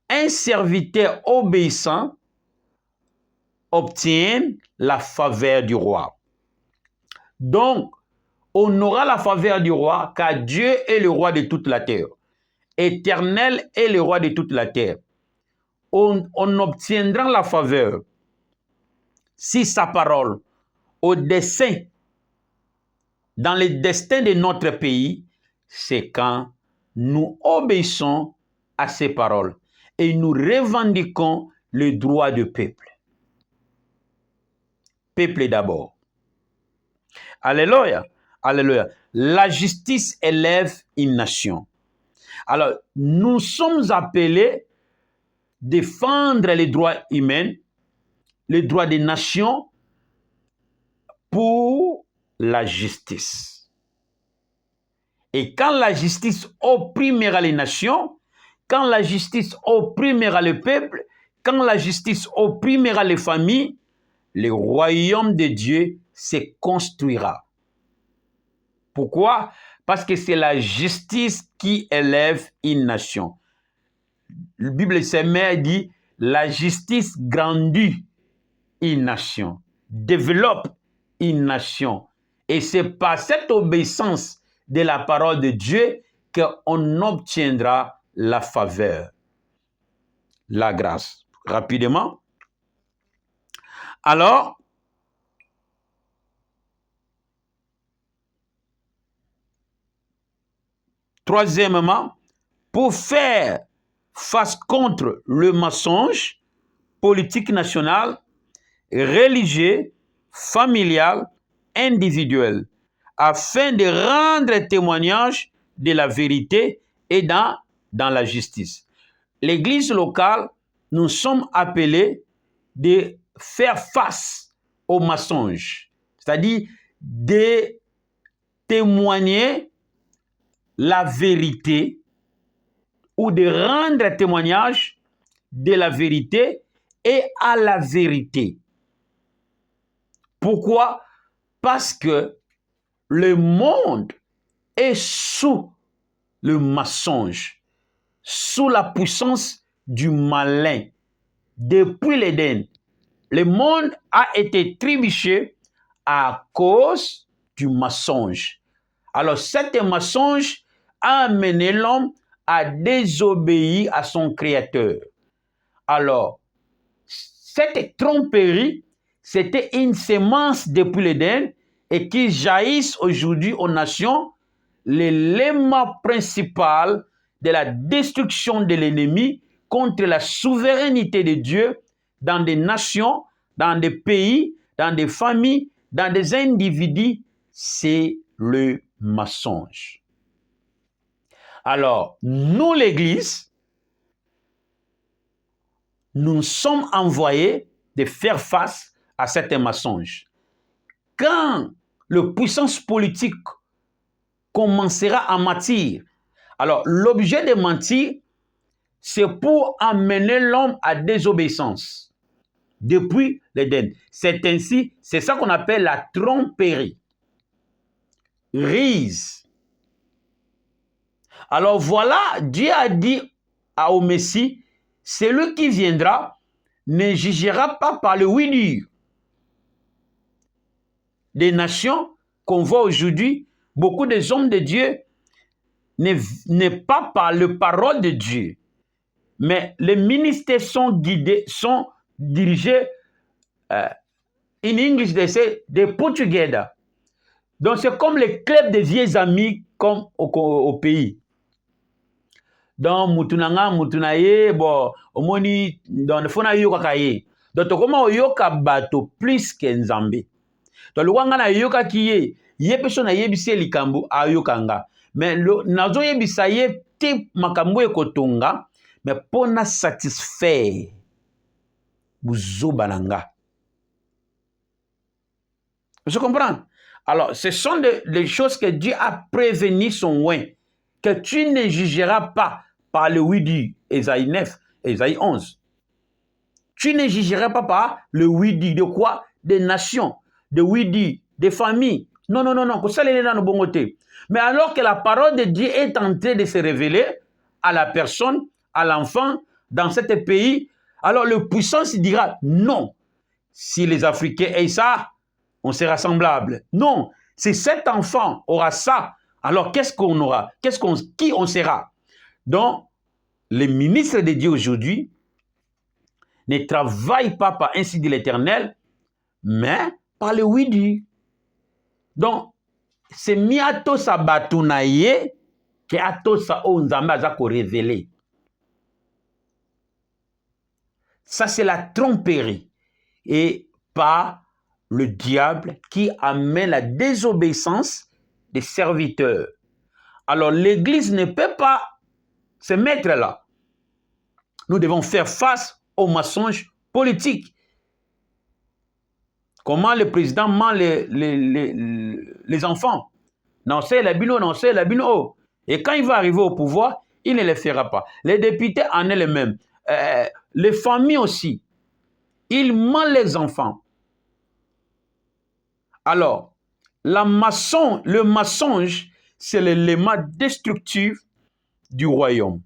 Un serviteur obéissant obtient la faveur du roi. Donc, on aura la faveur du roi, car Dieu est le roi de toute la terre. Éternel est le roi de toute la terre. On obtiendra la faveur si sa parole, au dessein, dans le destin de notre pays, c'est quand nous obéissons à ses paroles et nous revendiquons le droit du peuple. Peuple d'abord. Alléluia. Alléluia. La justice élève une nation. Alors, nous sommes appelés à défendre les droits humains, les droits des nations pour la justice. Et quand la justice opprimera les nations, quand la justice opprimera le peuple, quand la justice opprimera les familles, le royaume de Dieu se construira. Pourquoi? Parce que c'est la justice qui élève une nation. La Bible dit, la justice grandit une nation, développe une nation. Et c'est par cette obéissance de la parole de Dieu qu'on obtiendra la faveur, la grâce. Rapidement. Alors, troisièmement, pour faire face contre le mensonge politique national, religieux, familial, individuel, afin de rendre témoignage de la vérité et dans la justice. L'Église locale, nous sommes appelés de faire face aux mensonges, c'est-à-dire de témoigner la vérité ou de rendre témoignage de la vérité et à la vérité. Pourquoi? Parce que le monde est sous le mensonge, sous la puissance du malin. Depuis l'Éden, le monde a été trébuché à cause du mensonge. Alors, cet mensonge a amené l'homme à désobéir à son Créateur. Alors, cette tromperie, c'était une sémence depuis l'Éden et qui jaillissent aujourd'hui aux nations, l'élément principal de la destruction de l'ennemi contre la souveraineté de Dieu dans des nations, dans des pays, dans des familles, dans des individus, c'est le mensonge. Alors, nous, l'Église, nous sommes envoyés de faire face à cet mensonge. Quand la puissance politique commencera à mentir, alors l'objet de mentir, c'est pour amener l'homme à désobéissance depuis l'Éden. C'est ainsi, c'est ça qu'on appelle la tromperie. Rise. Alors voilà, Dieu a dit au Messie, celui qui viendra ne jugera pas par le oui-dire. Des nations qu'on voit aujourd'hui, beaucoup des hommes de Dieu n'est pas par la parole de Dieu, mais les ministères sont guidés, sont dirigés, in English they say, they put together. Donc c'est comme les clubs de vieux amis comme au pays. Donc mutunanga mutunaye bon omoni dans le fona yoka kaye. Donc comment yoka bato plus que nzambe. Donc le wanga na yoka kiye ye personne yebise likambu ayokanga. Mais nazo yebisa ye te makambo ekotonga mais pona satisfaire buzobananga. Je comprends. Alors, ce sont des choses que Dieu a prévenu son oint, que tu ne jugeras pas par le oui-dit, Ésaïe 9, Ésaïe 11. Tu ne jugeras pas par le oui-dit de quoi? Des nations, de oui-dit, des familles. Non, non, non, non, ça les dans le bon côté. Mais alors que la parole de Dieu est en train de se révéler à la personne, à l'enfant, dans ce pays, alors le puissant se dira non. Si les Africains aient ça, on sera semblable. Non, si cet enfant aura ça, alors qu'est-ce qu'on aura? Qui on sera? Donc, les ministres de Dieu aujourd'hui ne travaillent pas par ainsi dit l'Éternel, mais par le oui-dit. Donc, c'est miato sa batunaye que ato sa onzamba zako révélé. Ça, c'est la tromperie. Et pas le diable qui amène la désobéissance des serviteurs. Alors l'Église ne peut pas se mettre là. Nous devons faire face aux mensonges politiques. Comment le président ment les enfants? Non, c'est la bino, non, c'est la bino. Et quand il va arriver au pouvoir, il ne le fera pas. Les députés en elles-mêmes, les familles aussi, ils mentent les enfants. Alors, le mensonge, c'est l'élément destructif du royaume,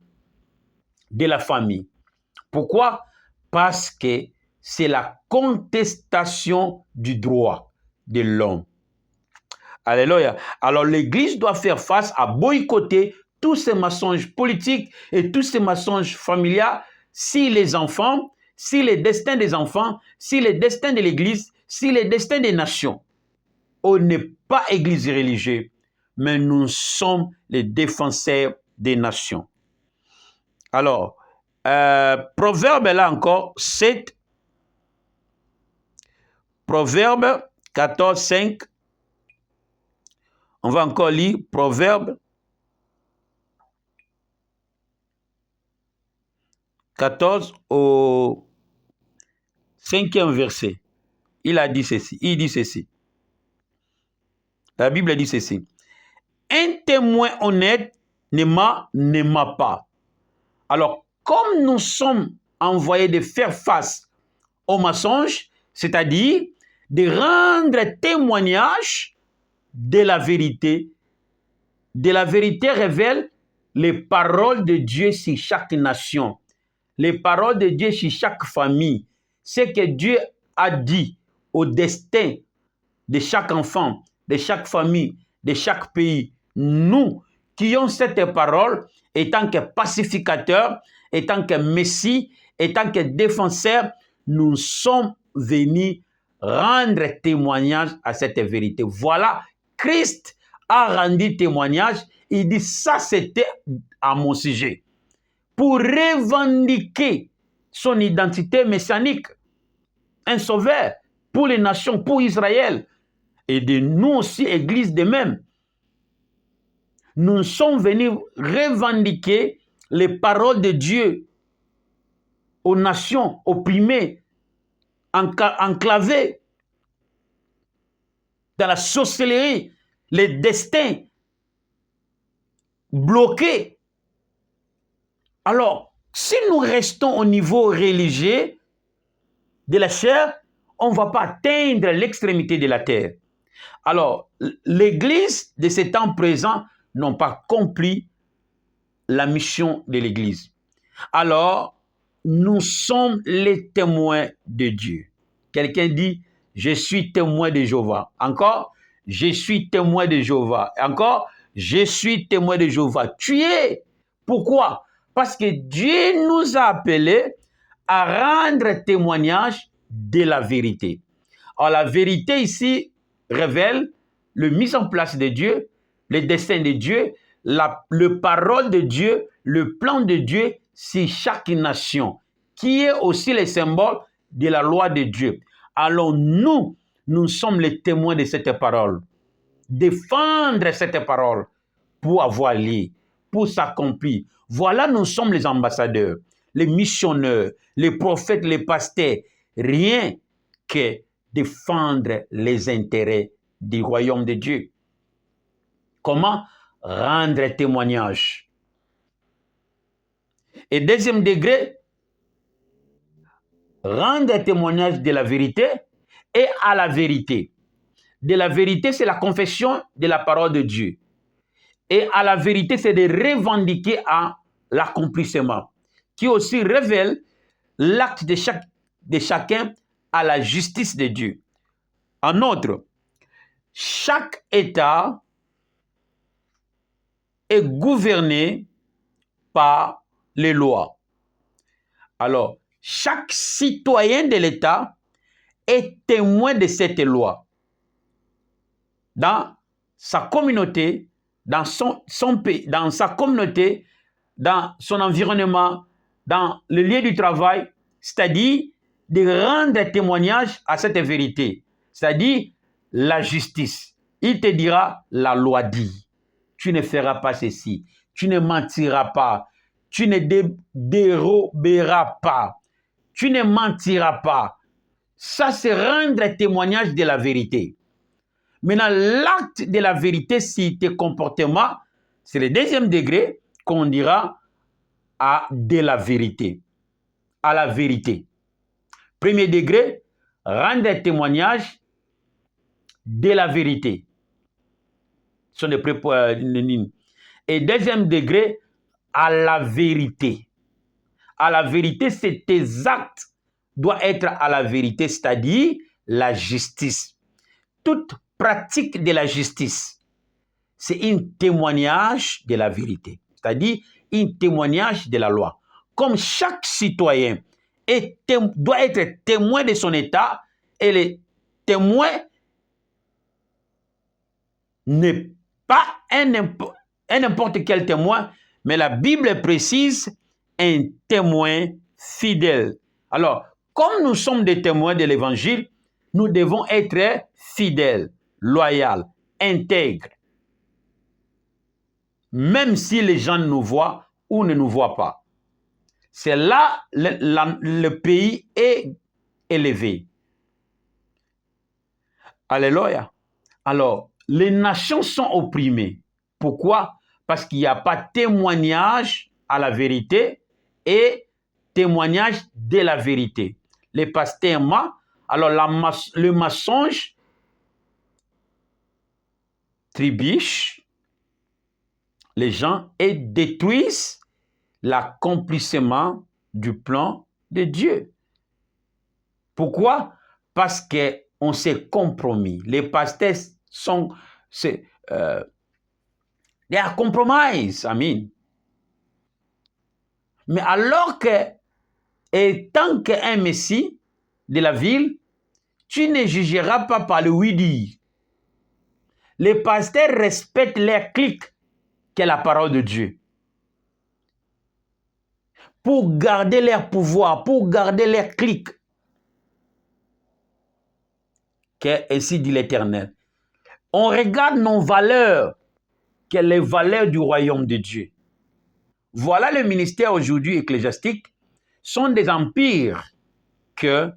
de la famille. Pourquoi? Parce que c'est la contestation du droit de l'homme. Alléluia. Alors l'Église doit faire face à boycotter tous ces mensonges politiques et tous ces mensonges familiaux si les enfants, si les destins des enfants, si les destins de l'Église, si les destins des nations. On n'est pas Église religieuse, mais nous sommes les défenseurs des nations. Alors, Proverbe là encore, 7, Proverbe 14, 5. On va encore lire Proverbe 14 au 5e verset. Il dit ceci. La Bible dit ceci. Un témoin honnête ne ment pas. Alors, comme nous sommes envoyés de faire face au mensonge, c'est-à-dire de rendre témoignage de la vérité révèle les paroles de Dieu sur chaque nation, les paroles de Dieu sur chaque famille, ce que Dieu a dit au destin de chaque enfant, de chaque famille, de chaque pays. Nous qui avons cette parole, étant que pacificateurs, étant que messie, étant que défenseurs, nous sommes venus rendre témoignage à cette vérité. Voilà, Christ a rendu témoignage. Il dit, ça c'était à mon sujet. Pour revendiquer son identité messianique. Un sauveur pour les nations, pour Israël. Et de nous aussi, Église de même. Nous sommes venus revendiquer les paroles de Dieu aux nations opprimées, enclavées dans la sorcellerie, les destins bloqués. Alors, si nous restons au niveau religieux de la chair, on ne va pas atteindre l'extrémité de la terre. Alors, l'Église de ces temps présents n'a pas accompli la mission de l'Église. Alors, nous sommes les témoins de Dieu. Quelqu'un dit, je suis témoin de Jéhovah. Encore, je suis témoin de Jéhovah. Encore, je suis témoin de Jéhovah. Tu es. Pourquoi? Parce que Dieu nous a appelés à rendre témoignage de la vérité. Alors, la vérité ici révèle le mise en place de Dieu, le destin de Dieu, le parole de Dieu, le plan de Dieu sur chaque nation, qui est aussi le symbole de la loi de Dieu. Alors nous sommes les témoins de cette parole. Défendre cette parole pour avoir lieu, pour s'accomplir. Voilà, nous sommes les ambassadeurs, les missionnaires, les prophètes, les pasteurs. Rien que défendre les intérêts du royaume de Dieu. Comment? Rendre témoignage. Et deuxième degré, rendre témoignage de la vérité et à la vérité. De la vérité, c'est la confession de la parole de Dieu. Et à la vérité, c'est de revendiquer à l'accomplissement, qui aussi révèle l'acte de chacun à la justice de Dieu. En outre, chaque État est gouverné par les lois. Alors, chaque citoyen de l'État est témoin de cette loi. Dans sa communauté, dans son pays, dans sa communauté, dans son environnement, dans le lieu du travail, c'est-à-dire de rendre témoignage à cette vérité, c'est-à-dire la justice. Il te dira, la loi dit, tu ne feras pas ceci, tu ne mentiras pas, tu ne déroberas pas, tu ne mentiras pas. Ça, c'est rendre témoignage de la vérité. Maintenant, l'acte de la vérité, si tes comportements, c'est le deuxième degré qu'on dira de la vérité. À la vérité. Premier degré, rendre témoignage de la vérité. Ce sont des prépositions. Et deuxième degré, à la vérité. À la vérité, c'est tes actes doivent être à la vérité, c'est-à-dire la justice. Toute pratique de la justice, c'est un témoignage de la vérité, c'est-à-dire un témoignage de la loi. Comme chaque citoyen doit être témoin de son état, et le témoin n'est pas un n'importe quel témoin, mais la Bible précise un témoin fidèle. Alors, comme nous sommes des témoins de l'Évangile, nous devons être fidèles, loyaux, intègres, même si les gens nous voient ou ne nous voient pas. C'est là le pays est élevé. Alléluia. Alors, les nations sont opprimées. Pourquoi? Parce qu'il n'y a pas témoignage à la vérité et témoignage de la vérité. Les pasteurs mentent, alors le mensonge trébuche les gens et détruisent l'accomplissement du plan de Dieu. Pourquoi? Parce qu'on s'est compromis. Les pasteurs sont... they are compromised, amen. Mais alors que, étant qu'un messie de la ville, tu ne jugeras pas par le oui-dire. Les pasteurs respectent leur clique, qui est la parole de Dieu. Pour garder leur pouvoir, pour garder leur clique. Ainsi dit l'Éternel. On regarde nos valeurs, que les valeurs du royaume de Dieu. Voilà le ministère aujourd'hui ecclésiastique, sont des empires que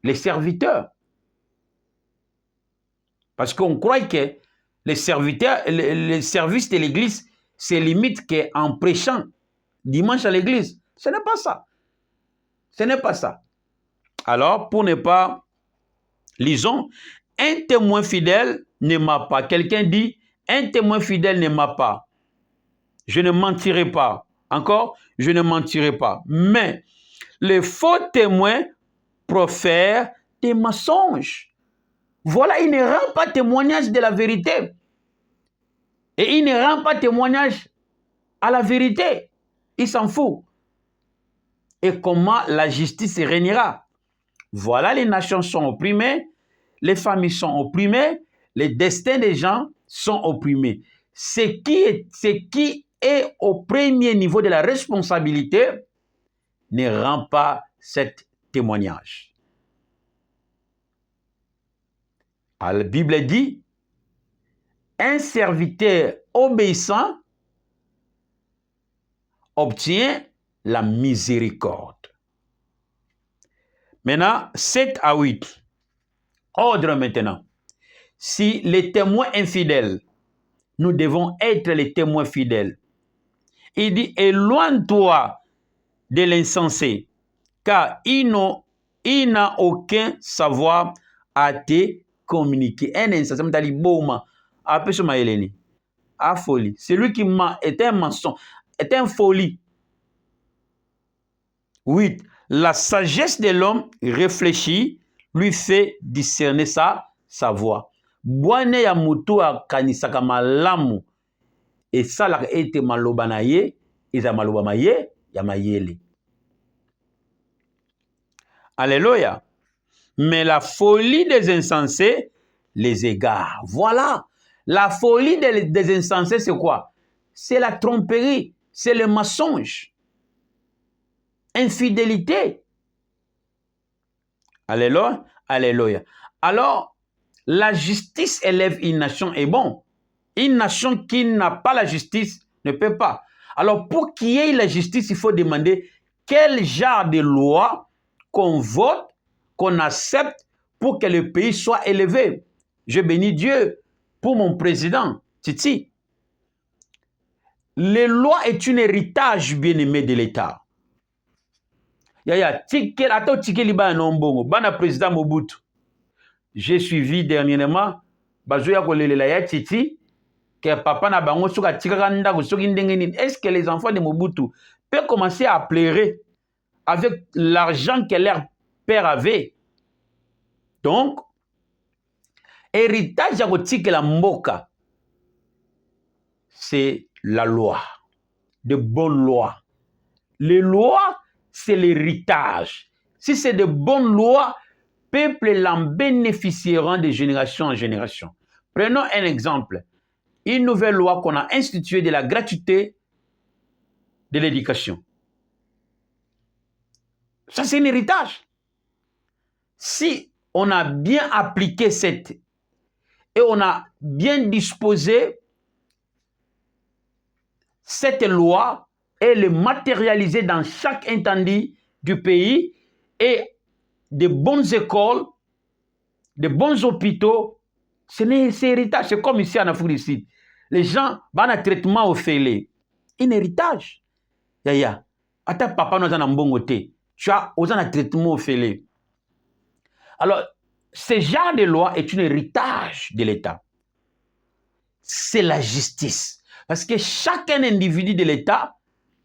les serviteurs. Parce qu'on croit que les serviteurs, le service de l'église, c'est limite qu'en prêchant dimanche à l'église. Ce n'est pas ça. Ce n'est pas ça. Alors, pour ne pas, lisons, un témoin fidèle ne ment pas. Quelqu'un dit, un témoin fidèle ne ment pas. Je ne mentirai pas. Encore, je ne mentirai pas. Mais les faux témoins profèrent des mensonges. Voilà, il ne rend pas témoignage de la vérité. Et il ne rend pas témoignage à la vérité. Il s'en fout. Et comment la justice régnera? Voilà, les nations sont opprimées, les familles sont opprimées, les destins des gens sont opprimés. Ce qui est au premier niveau de la responsabilité ne rend pas cet témoignage. Alors, la Bible dit, un serviteur obéissant obtient la miséricorde. Maintenant, 7 à 8. Ordre maintenant. Si les témoins infidèles, nous devons être les témoins fidèles. Il dit, éloigne-toi de l'insensé, car il n'a aucun savoir à te communiquer. Un insensé, folie. Celui qui ment est un mensonge, est un folie. 8. La sagesse de l'homme réfléchit, lui fait discerner sa voix. Bwane ya mutu akanisaka malamu esalaka ete maloba na ye eza maloba maye ya mayele. Alléluia. Mais la folie des insensés les égare. Voilà. La folie des insensés, c'est quoi? C'est la tromperie, c'est le mensonge. Infidélité. Alléluia. Alléluia. Alors, la justice élève une nation est bon. Une nation qui n'a pas la justice ne peut pas. Alors, pour qu'il y ait la justice, il faut demander quel genre de loi qu'on vote, qu'on accepte pour que le pays soit élevé. Je bénis Dieu pour mon président, Titi. les lois est un héritage bien-aimé de l'État. Yaya, tikel, ato tikeli ba nombongo, bana président Mobutu. J'ai suivi dernièrement, bazoya kolelela ya titi, que papa na bango soka tikaka ndako soki ndenge nini. Est-ce que les enfants de Mobutu peuvent commencer à pleurer avec l'argent que leur père avait? Donc, héritage ya kotikela mboka, c'est la loi, de bonnes lois. Les lois, c'est l'héritage. Si c'est de bonnes lois, peuple en bénéficieront de génération en génération. Prenons un exemple. Une nouvelle loi qu'on a instituée de la gratuité de l'éducation. Ça, c'est un héritage. Si on a bien appliqué cette et on a bien disposé cette loi et le matérialiser dans chaque intendie du pays et de bonnes écoles, de bons hôpitaux, c'est héritage. C'est comme ici en Afrique du Sud. Les gens ont un traitement au fêlé. Un héritage. Yaya, ata papa nous en bongoté. Tu as un traitement au fêlé. Alors, ce genre de loi est un héritage de l'État. C'est la justice. Parce que chacun individu de l'État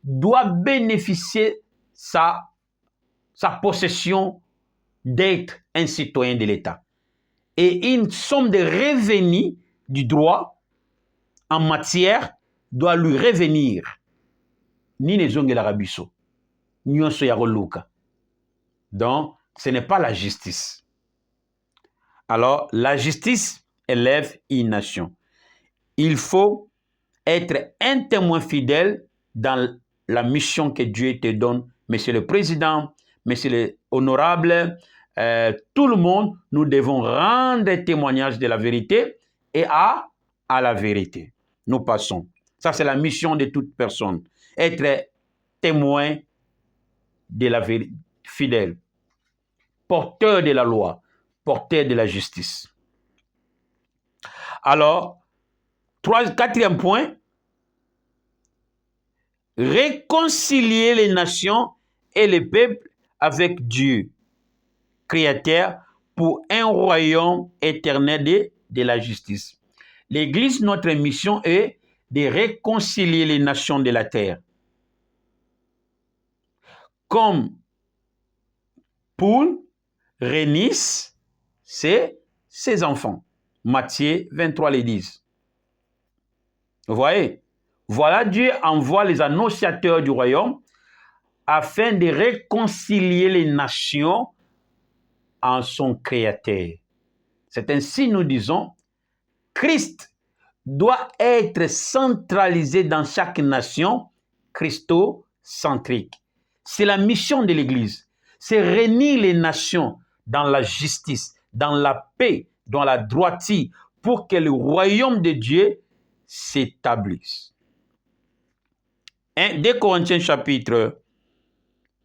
doit bénéficier sa possession d'être un citoyen de l'État. Et une somme de revenus du droit en matière doit lui revenir. Ni les ongles arabiso, ni on se yaroluka. Donc, ce n'est pas la justice. Alors, la justice élève une nation. Il faut être un témoin fidèle dans la mission que Dieu te donne. Monsieur le Président, Monsieur l'Honorable, tout le monde, nous devons rendre témoignage de la vérité et à la vérité. Nous passons. Ça, c'est la mission de toute personne. Être témoin de la vérité, fidèle, porteur de la loi, porteur de la justice. Alors, quatrième point, réconcilier les nations et les peuples avec Dieu, Créateur, pour un royaume éternel de la justice. L'Église, notre mission est de réconcilier les nations de la terre. Comme poule réunissent ses enfants. Matthieu 23 les 10. Vous voyez? Voilà, Dieu envoie les annonciateurs du royaume afin de réconcilier les nations en son Créateur. C'est ainsi, nous disons, Christ doit être centralisé dans chaque nation, christocentrique. C'est la mission de l'Église. C'est réunir les nations dans la justice, dans la paix, dans la droiture, pour que le royaume de Dieu s'établisse. 2 Corinthiens chapitre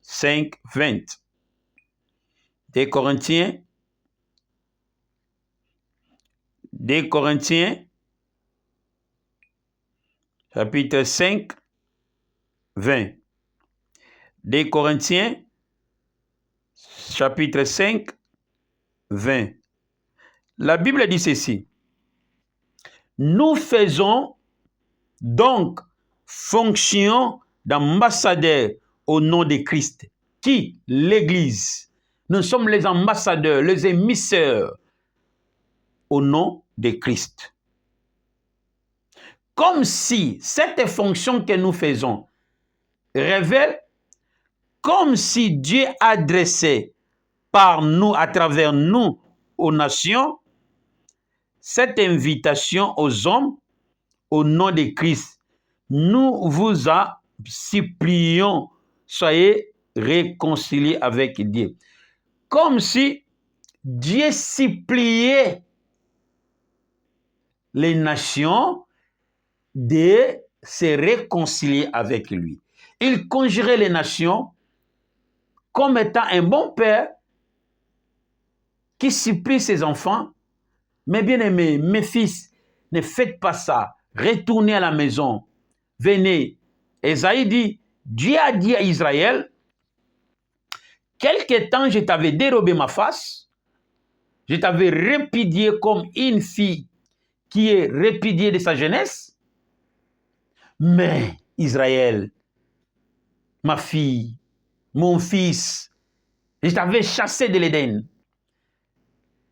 5, 20. 2 Corinthiens chapitre 5, 20. 2 Corinthiens chapitre 5, 20. La Bible dit ceci. Nous faisons donc fonction d'ambassadeurs au nom de Christ. Qui? L'Église. Nous sommes les ambassadeurs, les émissaires au nom de Christ. Comme si cette fonction que nous faisons révèle comme si Dieu adressait par nous, à travers nous, aux nations, cette invitation aux hommes au nom de Christ. Nous vous supplions, soyez réconciliés avec Dieu. Comme si Dieu suppliait les nations de se réconcilier avec lui. Il conjurait les nations comme étant un bon père qui supplie ses enfants. Mais bien aimés, mes fils, ne faites pas ça. Retournez à la maison. venez. Ésaïe dit, Dieu a dit à Israël, quelque temps je t'avais dérobé ma face, je t'avais répudié comme une fille qui est répudiée de sa jeunesse, mais Israël, ma fille, mon fils, je t'avais chassé de l'Éden,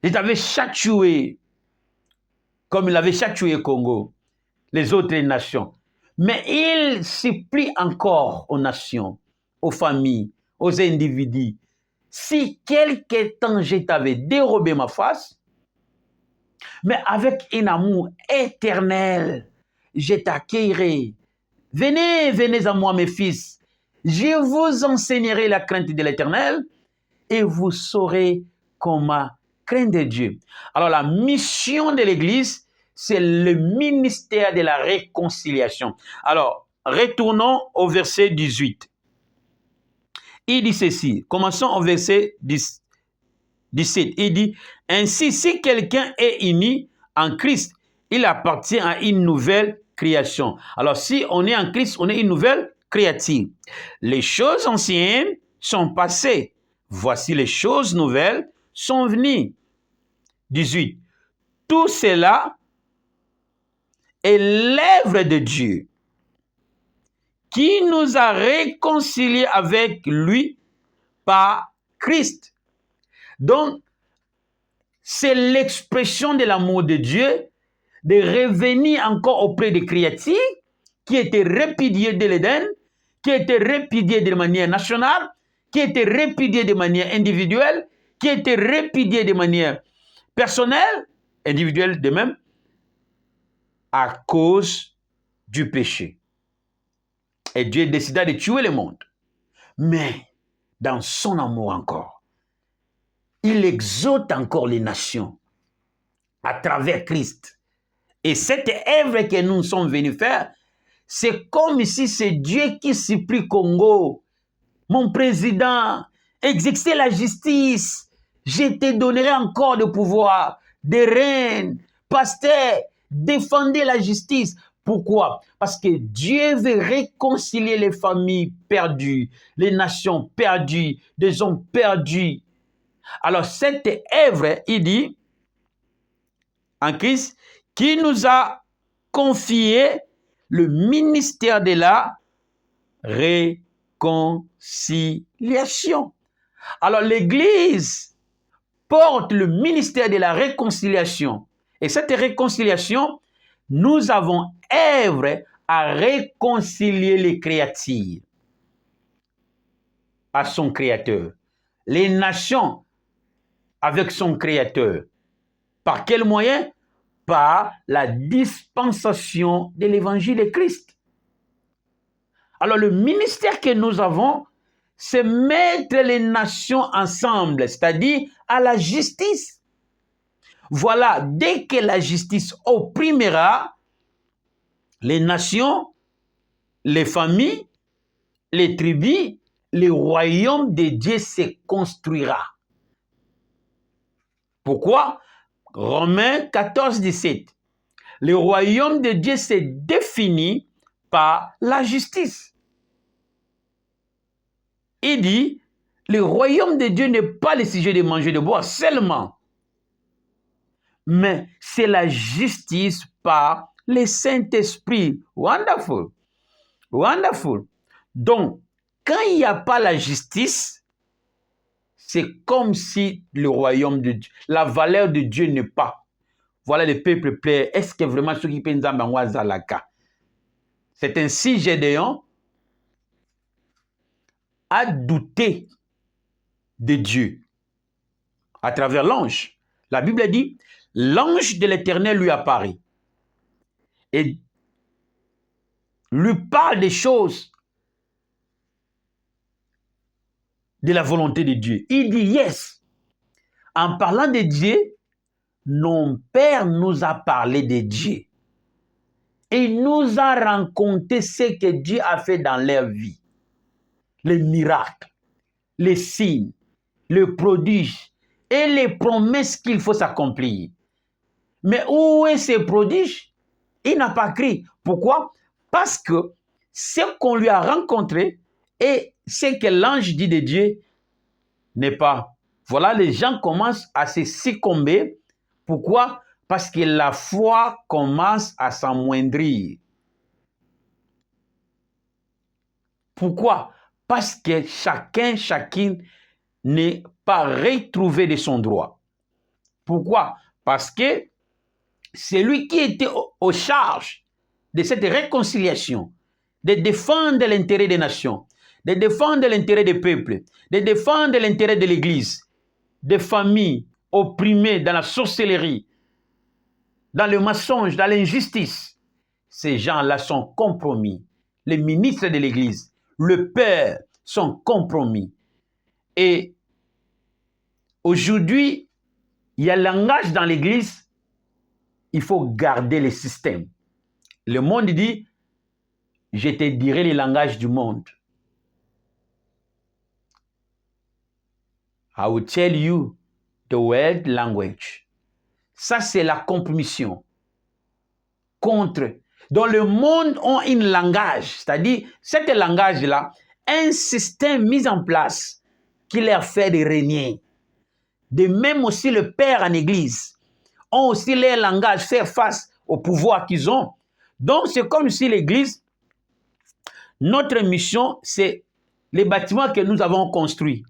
je t'avais châtié comme il avait châtié Congo, les autres nations. Mais il supplie encore aux nations, aux familles, aux individus. Si quelque temps je t'avais dérobé ma face, mais avec un amour éternel, je t'accueillerai. Venez, venez à moi, mes fils. Je vous enseignerai la crainte de l'Éternel et vous saurez comment craindre Dieu. Alors, la mission de l'Église, c'est le ministère de la réconciliation. Alors, retournons au verset 18. Il dit ceci. Commençons au verset 17. Il dit, ainsi, si quelqu'un est uni en Christ, il appartient à une nouvelle création. Alors, si on est en Christ, on est une nouvelle créature. Les choses anciennes sont passées. Voici les choses nouvelles sont venues. 18. Tout cela est l'œuvre de Dieu qui nous a réconciliés avec lui par Christ. Donc, c'est l'expression de l'amour de Dieu de revenir encore auprès des créatures qui étaient répudiées de l'Éden, qui étaient répudiées de manière nationale, qui étaient répudiées de manière individuelle, qui étaient répudiées de manière personnelle, individuelle de même, à cause du péché. Et Dieu décida de tuer le monde. Mais dans son amour encore, il exhorte encore les nations à travers Christ. Et cette œuvre que nous sommes venus faire, c'est comme si c'est Dieu qui supplie Congo, mon président, exercez la justice, je te donnerai encore de pouvoir, des reines, pasteurs, défendez la justice. Pourquoi? Parce que Dieu veut réconcilier les familles perdues, les nations perdues, des hommes perdus. Alors cette œuvre, il dit, en Christ, qui nous a confié le ministère de la réconciliation. Alors l'Église porte le ministère de la réconciliation. Et cette réconciliation, nous avons œuvre à réconcilier les créatures à son Créateur. Les nations avec son Créateur. Par quel moyen? Par la dispensation de l'évangile de Christ. Alors le ministère que nous avons, c'est mettre les nations ensemble, c'est-à-dire à la justice. Voilà, dès que la justice opprimera, les nations, les familles, les tribus, le royaume de Dieu se construira. Pourquoi? Romains 14, 17. Le royaume de Dieu se définit par la justice. Il dit, le royaume de Dieu n'est pas le sujet de manger de boire seulement, mais c'est la justice par le Saint-Esprit. Wonderful. Wonderful. Donc, quand il n'y a pas la justice, c'est comme si le royaume de Dieu, la valeur de Dieu n'est pas. Voilà le peuple plaît. Est-ce que vraiment ceux qui pensent à Zalaka? C'est ainsi Gédéon a douté de Dieu à travers l'ange. La Bible dit, l'ange de l'Éternel lui apparaît et lui parle des choses de la volonté de Dieu. Il dit yes. En parlant de Dieu, nos pères nous a parlé de Dieu. Et il nous a raconté ce que Dieu a fait dans leur vie. Les miracles, les signes, les prodiges et les promesses qu'il faut s'accomplir. Mais où est ce prodige? Il n'a pas crié. Pourquoi? Parce que ce qu'on lui a rencontré et ce que l'ange dit de Dieu n'est pas. Voilà, les gens commencent à se succomber. Pourquoi? Parce que la foi commence à s'amoindrir. Pourquoi? Parce que chacune n'est pas retrouvé de son droit. Pourquoi? Parce que celui qui était aux charges de cette réconciliation, de défendre l'intérêt des nations, de défendre l'intérêt des peuples, de défendre l'intérêt de l'Église, des familles opprimées dans la sorcellerie, dans le mensonge, dans l'injustice, ces gens-là sont compromis. Les ministres de l'Église, le Père sont compromis. Et aujourd'hui, il y a un langage dans l'Église, il faut garder le système. Le monde dit, je te dirai le langage du monde. I will tell you the world language. Ça, c'est la compromission contre. Dans le monde, on a un langage, c'est-à-dire, cet langage-là, un système mis en place qui leur fait de régner. De même aussi, le Père en Église ont aussi leur langage, faire face au pouvoir qu'ils ont. Donc, c'est comme si l'Église, notre mission, c'est les bâtiments que nous avons construits.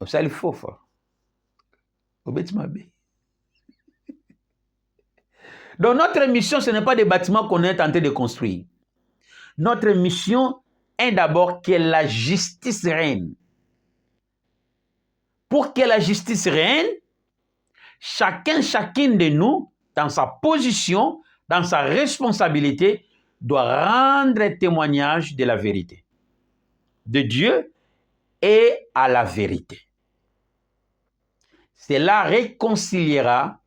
Ça, il faut faire. Donc, notre mission, ce n'est pas des bâtiments qu'on est en train de construire. Notre mission est d'abord que la justice règne. Pour que la justice règne, chacune de nous, dans sa position, dans sa responsabilité, doit rendre témoignage de la vérité, de Dieu et à la vérité. Cela réconciliera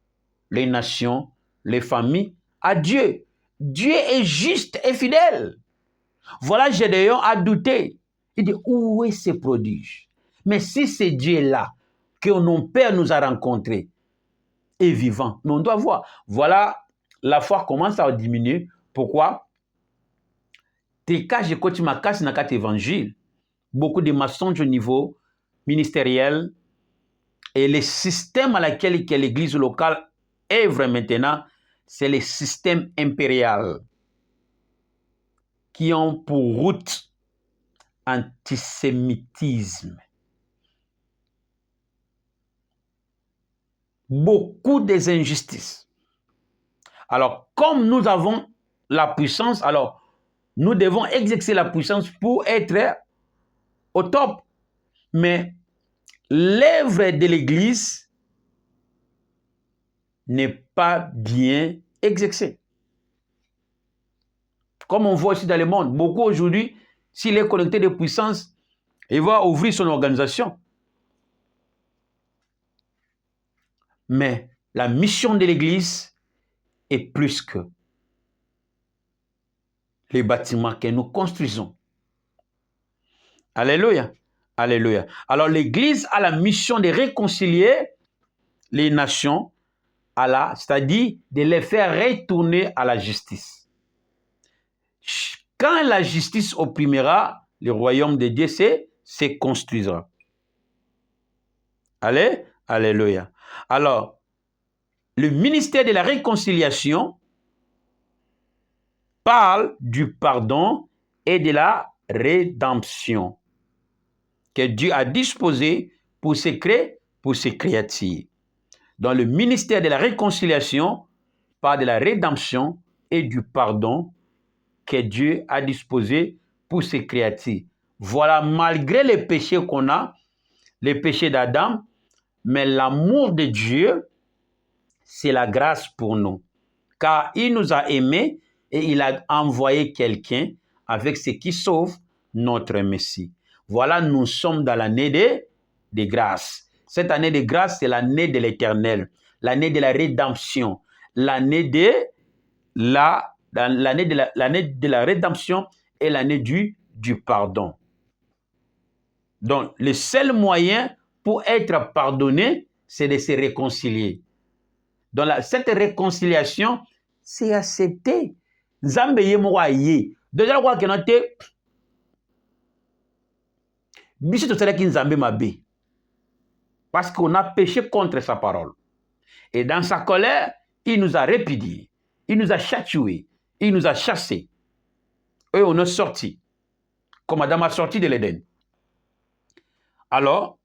les nations, les familles à Dieu. Dieu est juste et fidèle. Voilà, Gédéon a douté. Il dit, où est ce prodige? Mais si c'est Dieu-là que nos pères nous a rencontrés, est vivant. Mais on doit voir. Voilà, la foi commence à diminuer. Pourquoi? Évangile. Beaucoup de mensonges au niveau ministériel et le système à laquelle l'église locale œuvre maintenant, c'est le système impérial qui ont pour route antisémitisme. Beaucoup des injustices. Alors, comme nous avons la puissance, alors nous devons exercer la puissance pour être au top. Mais l'œuvre de l'Église n'est pas bien exercée. Comme on voit aussi dans le monde, beaucoup aujourd'hui, s'il est connecté de puissance, il va ouvrir son organisation. Mais la mission de l'Église est plus que les bâtiments que nous construisons. Alléluia. Alléluia. Alors l'Église a la mission de réconcilier les nations, c'est-à-dire de les faire retourner à la justice. Quand la justice opprimera, le royaume de Dieu se construira. Allez, alléluia. Alors, le ministère de la réconciliation parle du pardon et de la rédemption que Dieu a disposé pour ses créatures. Dans le ministère de la réconciliation parle de la rédemption et du pardon que Dieu a disposé pour ses créatures. Voilà, malgré les péchés qu'on a, les péchés d'Adam, mais l'amour de Dieu, c'est la grâce pour nous. Car il nous a aimés et il a envoyé quelqu'un avec ce qui sauve notre Messie. Voilà, nous sommes dans l'année de grâce. Cette année de grâce, c'est l'année de l'Éternel, l'année de la rédemption, l'année de la rédemption et l'année du pardon. Donc, le seul moyen pour être pardonné, c'est de se réconcilier. Donc, cette réconciliation, c'est accepté. Nzambe ye moko aye. Déjà quoi que note biso tosalaki Nzambe mabe parce qu'on a péché contre sa parole. Et dans sa colère, il nous a répudiés, il nous a châtiés, il nous a chassés. Et on est sortis, comme Adam a sorti de l'Éden. Alors,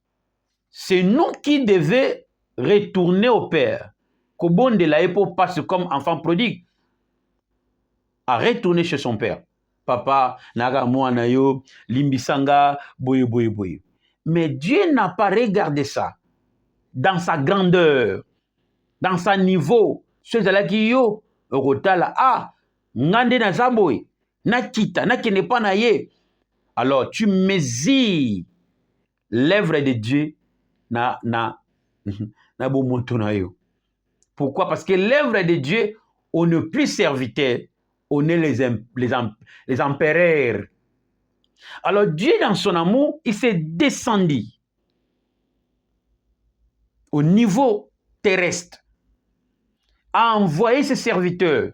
c'est nous qui devions retourner au Père. Kobon de la Epo passe comme enfant prodigue à retourner chez son père. Papa, naga mwana yo, limbisanga, boye boye boye. Mais Dieu n'a pas regardé ça dans sa grandeur, dans sa niveau. Ceux là qui yo, rotala ah, ngande na zaboy, na kita, na kene pa na ye. Alors tu mesures l'œuvre de Dieu na bomoto na yo. Pourquoi? Parce que l'œuvre de Dieu, on n'est plus serviteur, on est les empereurs. Alors Dieu, dans son amour, il s'est descendu au niveau terrestre, a envoyé ses serviteurs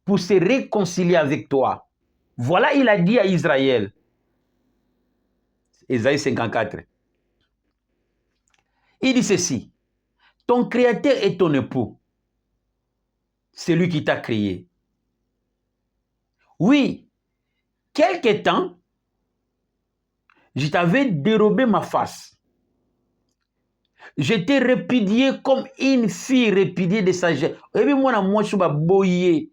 pour se réconcilier avec toi. Voilà, il a dit à Israël, Ésaïe 54, il dit ceci, ton créateur est ton époux, c'est lui qui t'a créé. Oui, quelque temps, je t'avais dérobé ma face. Je t'ai répudié comme une fille répudiée de sa jeune. Et puis moi, je suis boyé,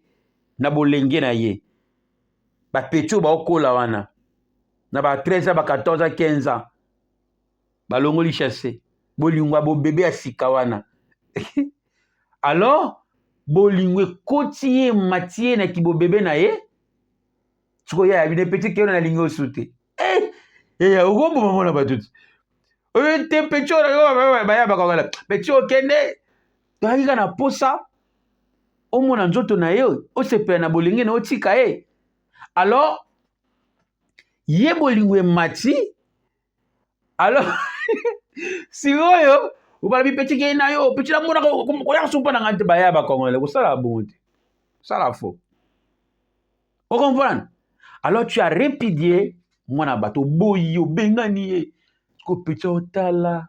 na bolenge na ye. Ba pecho ba okola wana. Na ba 13 ans, ba 14 ans, 15 ans. Ba longoli chassé. Bolingwa bo bébé a sikawana. Alors, bolingwe kotiye matie na kibo bébé na ye. Tsuko ya bine petit kero na lingo sute. Ya ugo bo na batuti. Te pecho na ba ya ba kongala. Pecho kende. Toyika na posa. Omona nzoto na ye, osepe na bolinge na otika ye. Alors, ye bolingwe mati. Alors, si oyo, ubala bi petit ke na yo, petit la mona ko ya supa na ngante ba ya ba kongole, ko sala bonte. Sala faux. Vous comprenez? Alors tu as répudié mwana bato boyi obengani ye. Ko petit otala,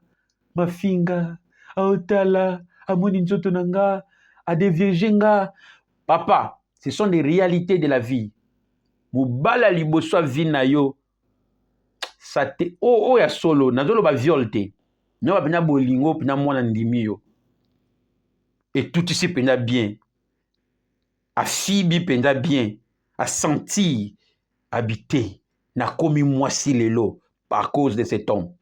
mafinga, otala, amoni nzoto nanga, a deviejenga. Papa, ce sont des réalités de la vie. Mubala liboso vina yo. Ça te oh ya solo, nazolo ba violte. No ba pena bolingo pena mwana ndimi yo. Et tout ici pena bien. A fibi pena bien. A senti habiter. Na komi mwasi lelo par cause de cet homme.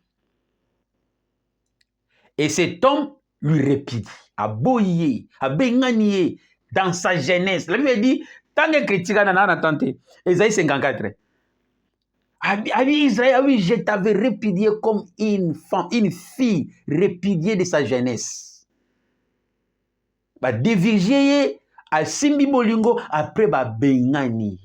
Et cet homme lui répudie, a boyé, a benganie dans sa jeunesse. La Bible dit, tant que critique n'a pas tenté. Ésaïe 54. Abi Israël, oui, je t'avais répudié comme une femme, une fille répudiée de sa jeunesse. Ba dévigier a simbi bolingo après ba bengani.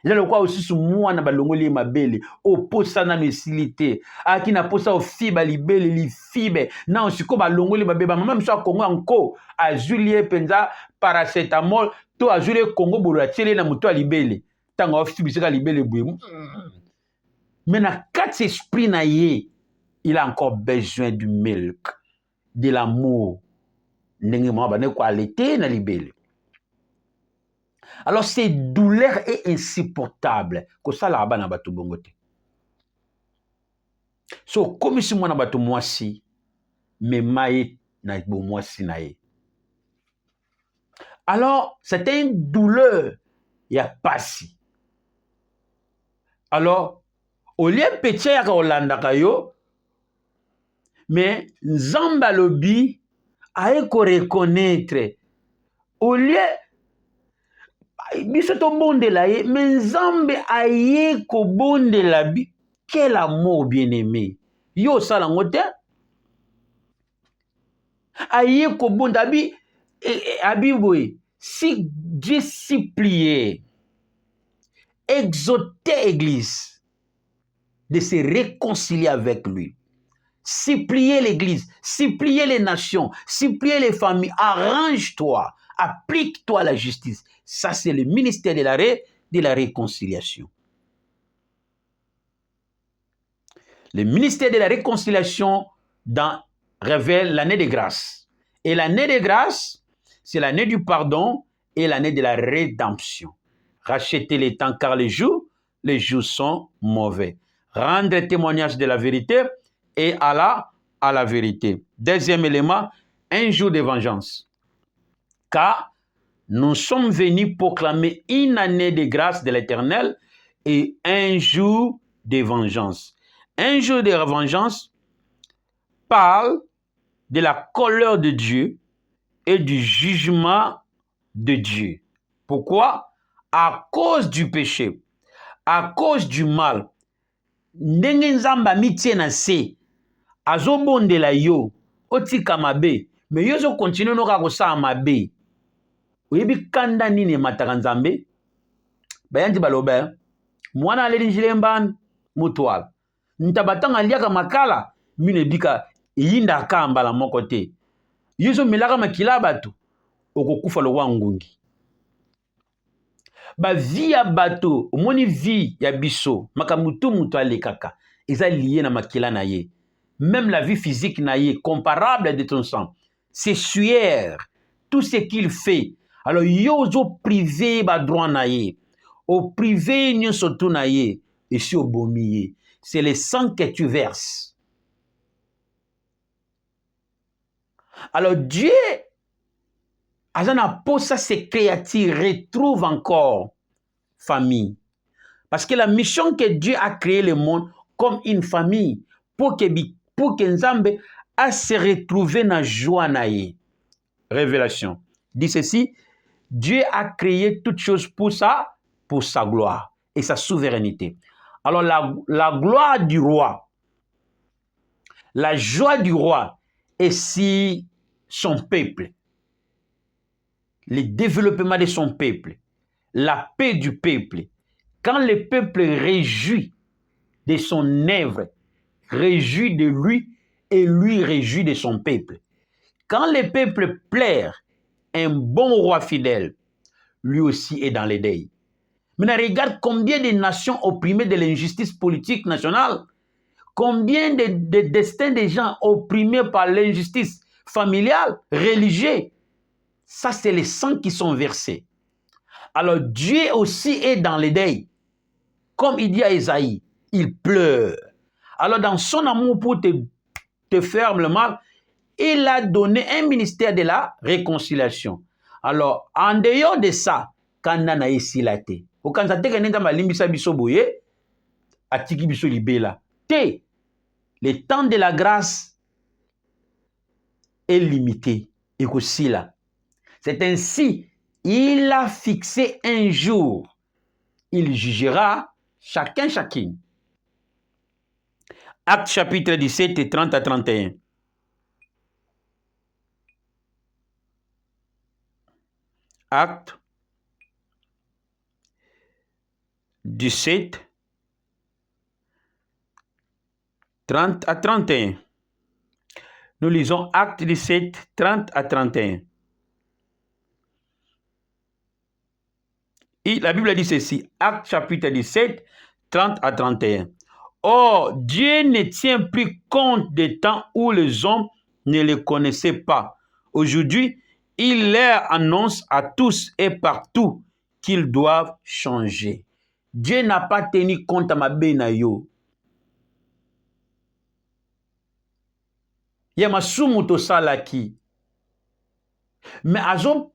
Là le quoi aussi sous moi na balongoli mabele o posa na mesilité aki na posa o fiba libele li fibe na osiko balongoli mabeba mama mso Congo anko a Julie penza paracétamol to a Julie Congo bolo tiele na muto libele tanga ofisi bisika libele buye. Mais na quatre esprits na ye, il a encore besoin du milk, de l'amour. Ndenge mo ba ne ko alete na libele. Alors, cette douleur est insupportable. Que ça là-bas na batu bongote. So, comme si moi na batu mwasi, mais maï na bo mwasi na ye. Alors, c'était une douleur. Il y a passi. Alors, au lieu de péché à Olanda kayo, mais Nzamba lobi a ko reconnaître. Au lieu biso to bondela ye, mais Nzambe aye ko bondela bi. Quel amour bien-aimé. Yo salango te. Aye ko bonda bi boye. Si Dieu suppliait, exhortait l'Église de se réconcilier avec lui, supplier l'Église, supplier les nations, supplier les familles. Arrange-toi, applique-toi la justice. Ça, c'est le ministère de la réconciliation. Le ministère de la réconciliation révèle l'année de grâce. Et l'année de grâce, c'est l'année du pardon et l'année de la rédemption. Racheter les temps car les jours sont mauvais. Rendre témoignage de la vérité et à la vérité. Deuxième élément, un jour de vengeance. Car nous sommes venus proclamer une année de grâce de l'Éternel et un jour de vengeance. Un jour de vengeance parle de la colère de Dieu et du jugement de Dieu. Pourquoi? À cause du péché, à cause du mal. Ndenge nzamba mitie na se, azobondela yo, otika mabe, mais yo zo continue noka kosala mabe. Oyebi kanda nini emataka nzambe? Bayanti baloba, mwana aleli njile mbani, mutwala. Ntabatanga liaka makala, mine bika, yinda akamba moko te. Yo zo melaka makila bato, okokufa lowa ngungi. Ba vie ya bato, omoni vie ya biso, makamutu mutu alekaka, eza lié na makila na ye. Même la vie physique na ye, comparable de ton sang. C'est sueur, tout ce qu'il fait. Alors, yo zo privé ba droit na ye. Au privé nyo sotu na ye, et si au bomi. C'est le sang que tu verses. Alors, Dieu, Azana posa ses créatures, retrouve encore famille. Parce que la mission que Dieu a créé le monde comme une famille, pour que Nzambe a se retrouver dans la joie naïe. Révélation. Dit ceci, Dieu a créé toutes choses pour sa gloire et sa souveraineté. Alors la gloire du roi, la joie du roi est si son peuple, le développement de son peuple, la paix du peuple. Quand le peuple réjouit de son œuvre, réjouit de lui et lui réjouit de son peuple. Quand le peuple plaire un bon roi fidèle, lui aussi est dans les deuils. Maintenant, regarde combien de nations opprimées de l'injustice politique nationale, combien de destins de gens opprimés par l'injustice familiale, religieuse. Ça, c'est les sangs qui sont versés. Alors, Dieu aussi est dans les deuils. Comme il dit à Esaïe, il pleure. Alors, dans son amour pour te faire le mal, il a donné un ministère de la réconciliation. Alors, en dehors de ça, kanda na esilate. Okanza te kenenda malimbisa biso boye, atiki biso libela. Te, le temps de la grâce est limité. Ekosila. C'est ainsi, il a fixé un jour. Il jugera chacune. Acte chapitre 17, 30 à 31. Acte 17, 30 à 31. Nous lisons Acte 17, 30 à 31. Et la Bible dit ceci, Acte chapitre 17, 30 à 31. Or, Dieu ne tient plus compte des temps où les hommes ne le connaissaient pas. Aujourd'hui, il leur annonce à tous et partout qu'ils doivent changer. Dieu n'a pas tenu compte à ma benayo. Yamasumu to salaki. Mais azo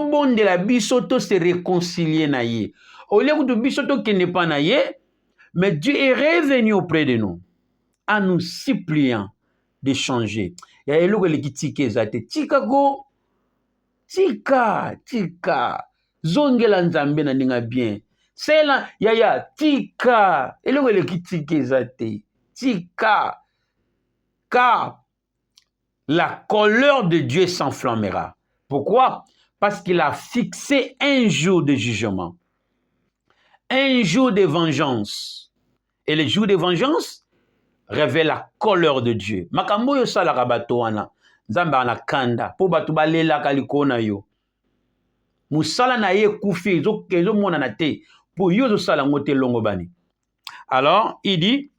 bon de la bisoto se réconcilier na ye. Au lieu de bisoto qui n'est pas na ye, mais Dieu est revenu auprès de nous en nous suppliant de changer. Il y a eloko le kitike zate. Tika go. Tika. Zongela nzambe na ninga bien. C'est là, ya, tika. Eloko le kitike zate. Tika. Car la colère de Dieu s'enflammera. Pourquoi? Parce qu'il a fixé un jour de jugement, un jour de vengeance. Et le jour de vengeance révèle la colère de Dieu. Makambo yo sala rabato wana. Nzambe anakanda. Po batu balela kaliko na yo. Musala na ye kufi. Ezo mona na te. Po yo zo sala ngote longo bani. Alors, il dit,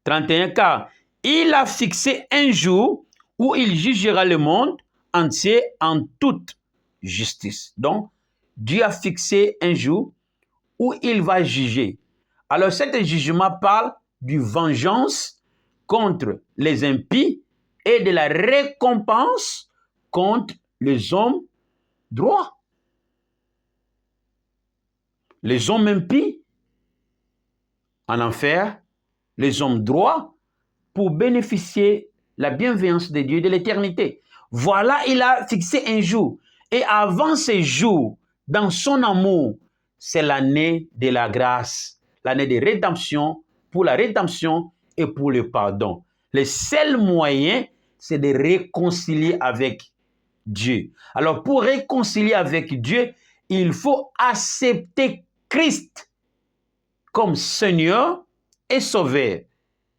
31, car il a fixé un jour où il jugera le monde entier en toute justice. Donc, Dieu a fixé un jour où il va juger. Alors, cet jugement parle du vengeance contre les impies et de la récompense contre les hommes droits. Les hommes impies en enfer, les hommes droits pour bénéficier la bienveillance de Dieu de l'éternité. Voilà, il a fixé un jour. Et avant ce jour, dans son amour, c'est l'année de la grâce, l'année de rédemption, pour la rédemption et pour le pardon. Le seul moyen, c'est de réconcilier avec Dieu. Alors, pour réconcilier avec Dieu, il faut accepter Christ comme Seigneur et Sauveur.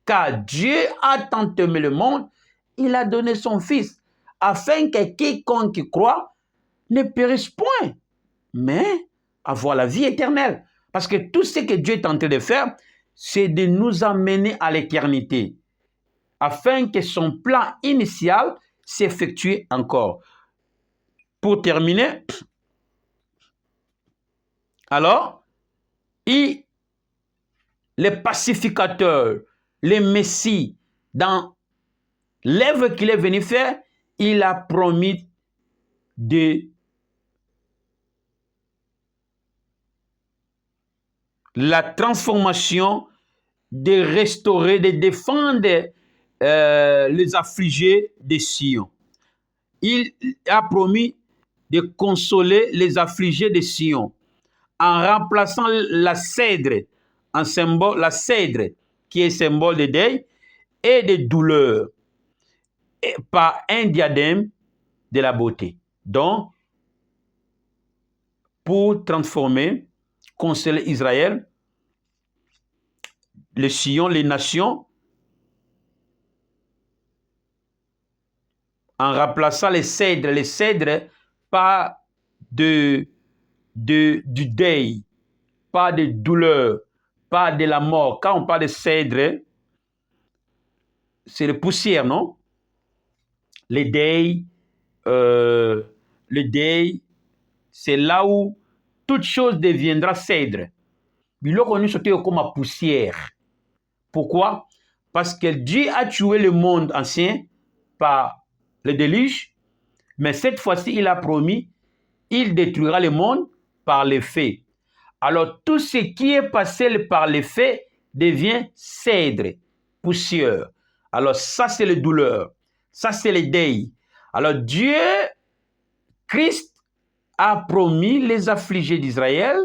Car Dieu a tant aimé le monde, il a donné son Fils, afin que quiconque croit ne périsse point, mais avoir la vie éternelle. Parce que tout ce que Dieu est en train de faire, c'est de nous amener à l'éternité, afin que son plan initial s'effectue encore. Pour terminer, alors, les pacificateurs, les messies, dans l'œuvre qu'il est venu faire, il a promis de la transformation, de restaurer, de défendre les affligés de Sion. Il a promis de consoler les affligés de Sion en remplaçant la cèdre, en symbole, la cèdre qui est symbole de deuil et de douleur, et par un diadème de la beauté. Donc, pour transformer, consoler Israël, le Sion, les nations, en remplaçant les cèdres par du deuil, pas de douleur, pas de la mort. Quand on parle de cèdre, c'est la poussière, non? Le deuil, c'est là où toute chose deviendra cèdre. Biloko ni sote comme ma poussière. Pourquoi? Parce que Dieu a tué le monde ancien par le déluge, mais cette fois-ci, il a promis, il détruira le monde par les faits. Alors, tout ce qui est passé par les faits devient cèdre, poussière. Alors, ça, c'est la douleur. Ça, c'est le deuil. Alors, Dieu, Christ, a promis les affligés d'Israël,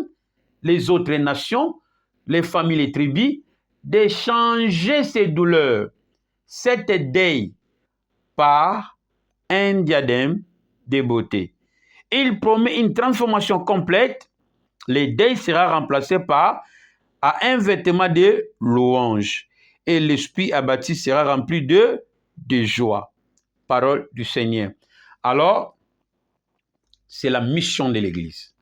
les autres nations, les familles, les tribus, de changer ces douleurs, cette deuil, par un diadème de beauté. Il promet une transformation complète. Le deuil sera remplacé par un vêtement de louange. Et l'esprit abattu sera rempli de joie. Parole du Seigneur. Alors, c'est la mission de l'Église.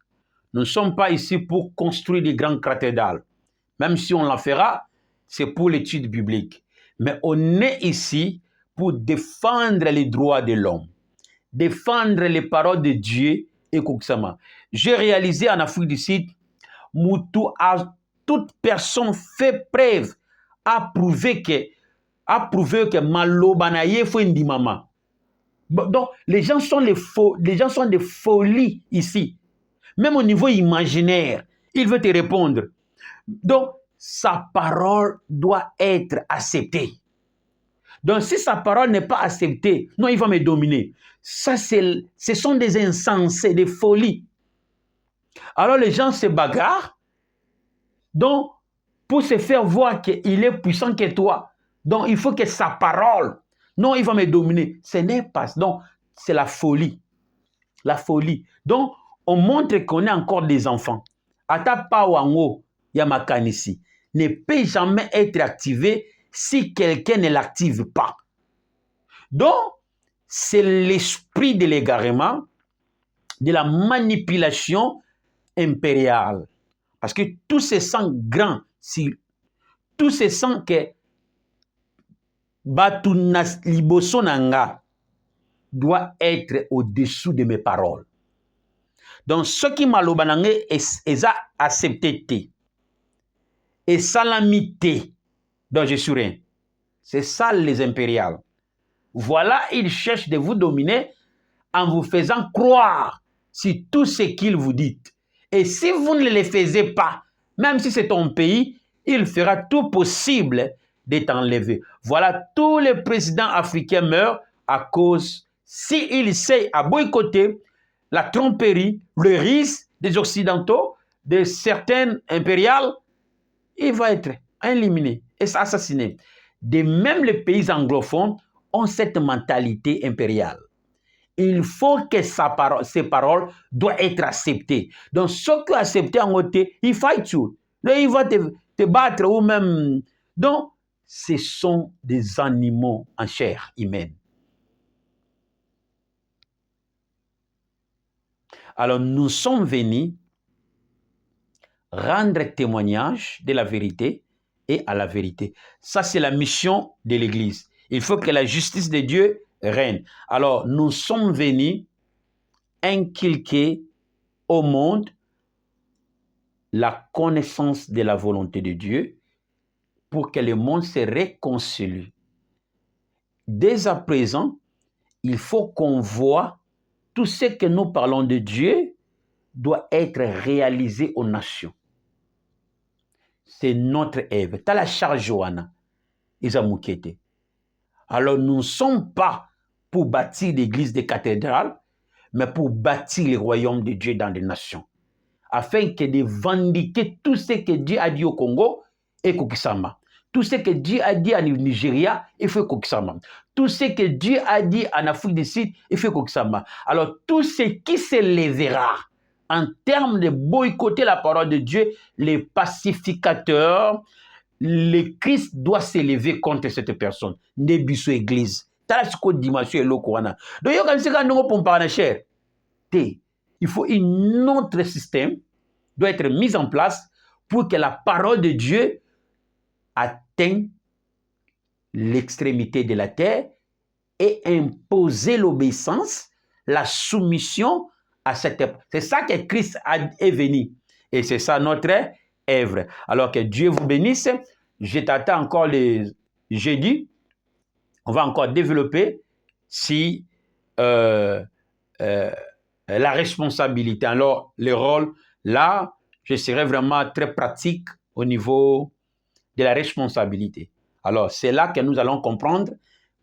Nous ne sommes pas ici pour construire des grandes cathédrales. Même si on la fera, c'est pour l'étude biblique. Mais on est ici pour défendre les droits de l'homme, défendre les paroles de Dieu et Koksama. J'ai réalisé en Afrique du Sud, toute personne fait preuve à prouver que Malobanaye faut une dimama. Donc, les gens sont des folies ici. Même au niveau imaginaire, il veut te répondre. Donc, sa parole doit être acceptée. Donc, si sa parole n'est pas acceptée, non, il va me dominer. Ça, ce sont des insensés, des folies. Alors, les gens se bagarrent. Donc, pour se faire voir qu'il est puissant que toi, donc il faut que sa parole, non, il va me dominer. Ce n'est pas. Donc, c'est la folie. La folie. Donc, on montre qu'on est encore des enfants. Ata pa wango yamakanisi ne peut jamais être activé si quelqu'un ne l'active pas. Donc, c'est l'esprit de l'égarement, de la manipulation impériale. Parce que tout se sent grand, si tout se sent que Batunas Liboso Nanga doit être au-dessous de mes paroles. Donc, ce qui m'a l'obanangé est accepté. Et salamité. Donc, je suis rien. C'est ça les impériales. Voilà, ils cherchent de vous dominer en vous faisant croire sur tout ce qu'ils vous disent. Et si vous ne le faisiez pas, même si c'est ton pays, il fera tout possible de t'enlever. Voilà, tous les présidents africains meurent à cause, s'ils essaient à boycotter la tromperie, le risque des Occidentaux, de certaines impériales, il va être éliminé et assassiné. De même, les pays anglophones ont cette mentalité impériale. Il faut que ces paroles doivent être acceptées. Donc, ceux qui ont accepté en côté, il fight you. Là, il va te battre ou même... Donc, ce sont des animaux en chair humaine. Alors, nous sommes venus rendre témoignage de la vérité et à la vérité. Ça, c'est la mission de l'Église. Il faut que la justice de Dieu règne. Alors, nous sommes venus inculquer au monde la connaissance de la volonté de Dieu pour que le monde se réconcilie. Dès à présent, il faut qu'on voit tout ce que nous parlons de Dieu doit être réalisé aux nations. C'est notre œuvre. Tu as la charge, Johanna. Alors, nous ne sommes pas pour bâtir l'église des cathédrales, mais pour bâtir le royaume de Dieu dans les nations. Afin que de vindiquer tout ce que Dieu a dit au Congo et Kokisama. Tout ce que Dieu a dit en Nigeria, il faut Kokisama. Tout ce que Dieu a dit en Afrique du Sud, il faut Kokisama. Alors, tout ce qui se lèvera en termes de boycotter la parole de Dieu, les pacificateurs, le Christ doit s'élever contre cette personne. Nebiso église. Donc, il faut un autre système doit être mis en place pour que la parole de Dieu atteigne l'extrémité de la terre et imposer l'obéissance, la soumission à cette époque. C'est ça que Christ est venu. Et c'est ça notre œuvre. Alors que Dieu vous bénisse. Je t'attends encore les jeudis. On va encore développer si la responsabilité. Alors, le rôle, là, je serai vraiment très pratique au niveau de la responsabilité. Alors, c'est là que nous allons comprendre.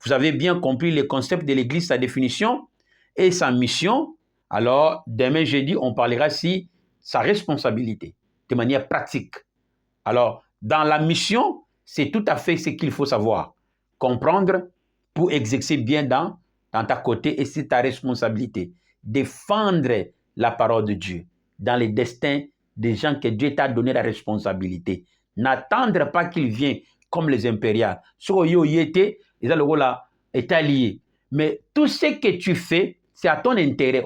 Vous avez bien compris le concept de l'Église, sa définition et sa mission. Alors, demain jeudi, on parlera si sa responsabilité, de manière pratique. Alors, dans la mission, c'est tout à fait ce qu'il faut savoir. Comprendre pour exercer bien dans ta côté et c'est ta responsabilité. Défendre la parole de Dieu dans les destins des gens que Dieu t'a donné la responsabilité. N'attendre pas qu'ils viennent comme les impériales. Mais tout ce que tu fais, c'est à ton intérêt.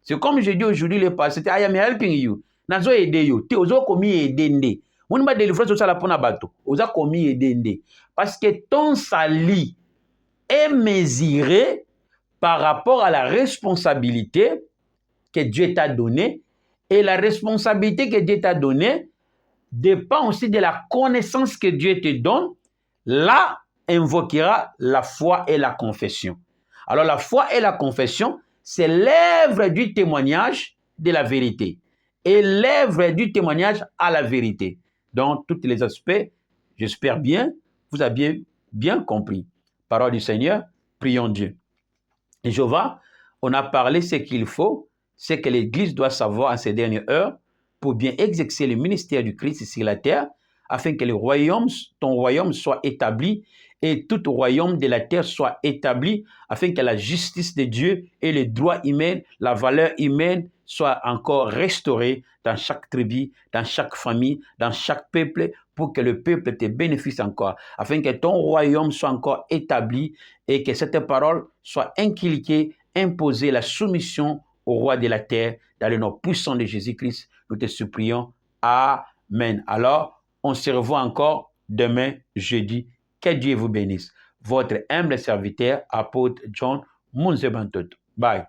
C'est comme je dis aujourd'hui, le passé, I am helping you. Nazo aider you. Te ozo komi aider. On va délivrer sur ça la pona bateau. Oza komi aider. Parce que ton sali est mesuré par rapport à la responsabilité que Dieu t'a donnée. Et la responsabilité que Dieu t'a donnée dépend aussi de la connaissance que Dieu te donne. Là, invoquera la foi et la confession. Alors, la foi et la confession, c'est l'œuvre du témoignage de la vérité. Et l'œuvre du témoignage à la vérité. Dans tous les aspects, j'espère bien, vous avez bien compris. Parole du Seigneur, prions Dieu. Et Jéhovah, on a parlé ce qu'il faut, ce que l'Église doit savoir en ces dernières heures pour bien exercer le ministère du Christ sur la terre, afin que ton royaume soit établi et tout royaume de la terre soit établi, afin que la justice de Dieu et les droits humains, la valeur humaine soient encore restaurés dans chaque tribu, dans chaque famille, dans chaque peuple, pour que le peuple te bénéficie encore, afin que ton royaume soit encore établi et que cette parole soit inculquée, imposée, la soumission au roi de la terre, dans le nom puissant de Jésus-Christ. Nous te supplions. Amen. Alors, on se revoit encore demain, jeudi. Que Dieu vous bénisse. Votre humble serviteur, apôtre John Munzebantot. Bye.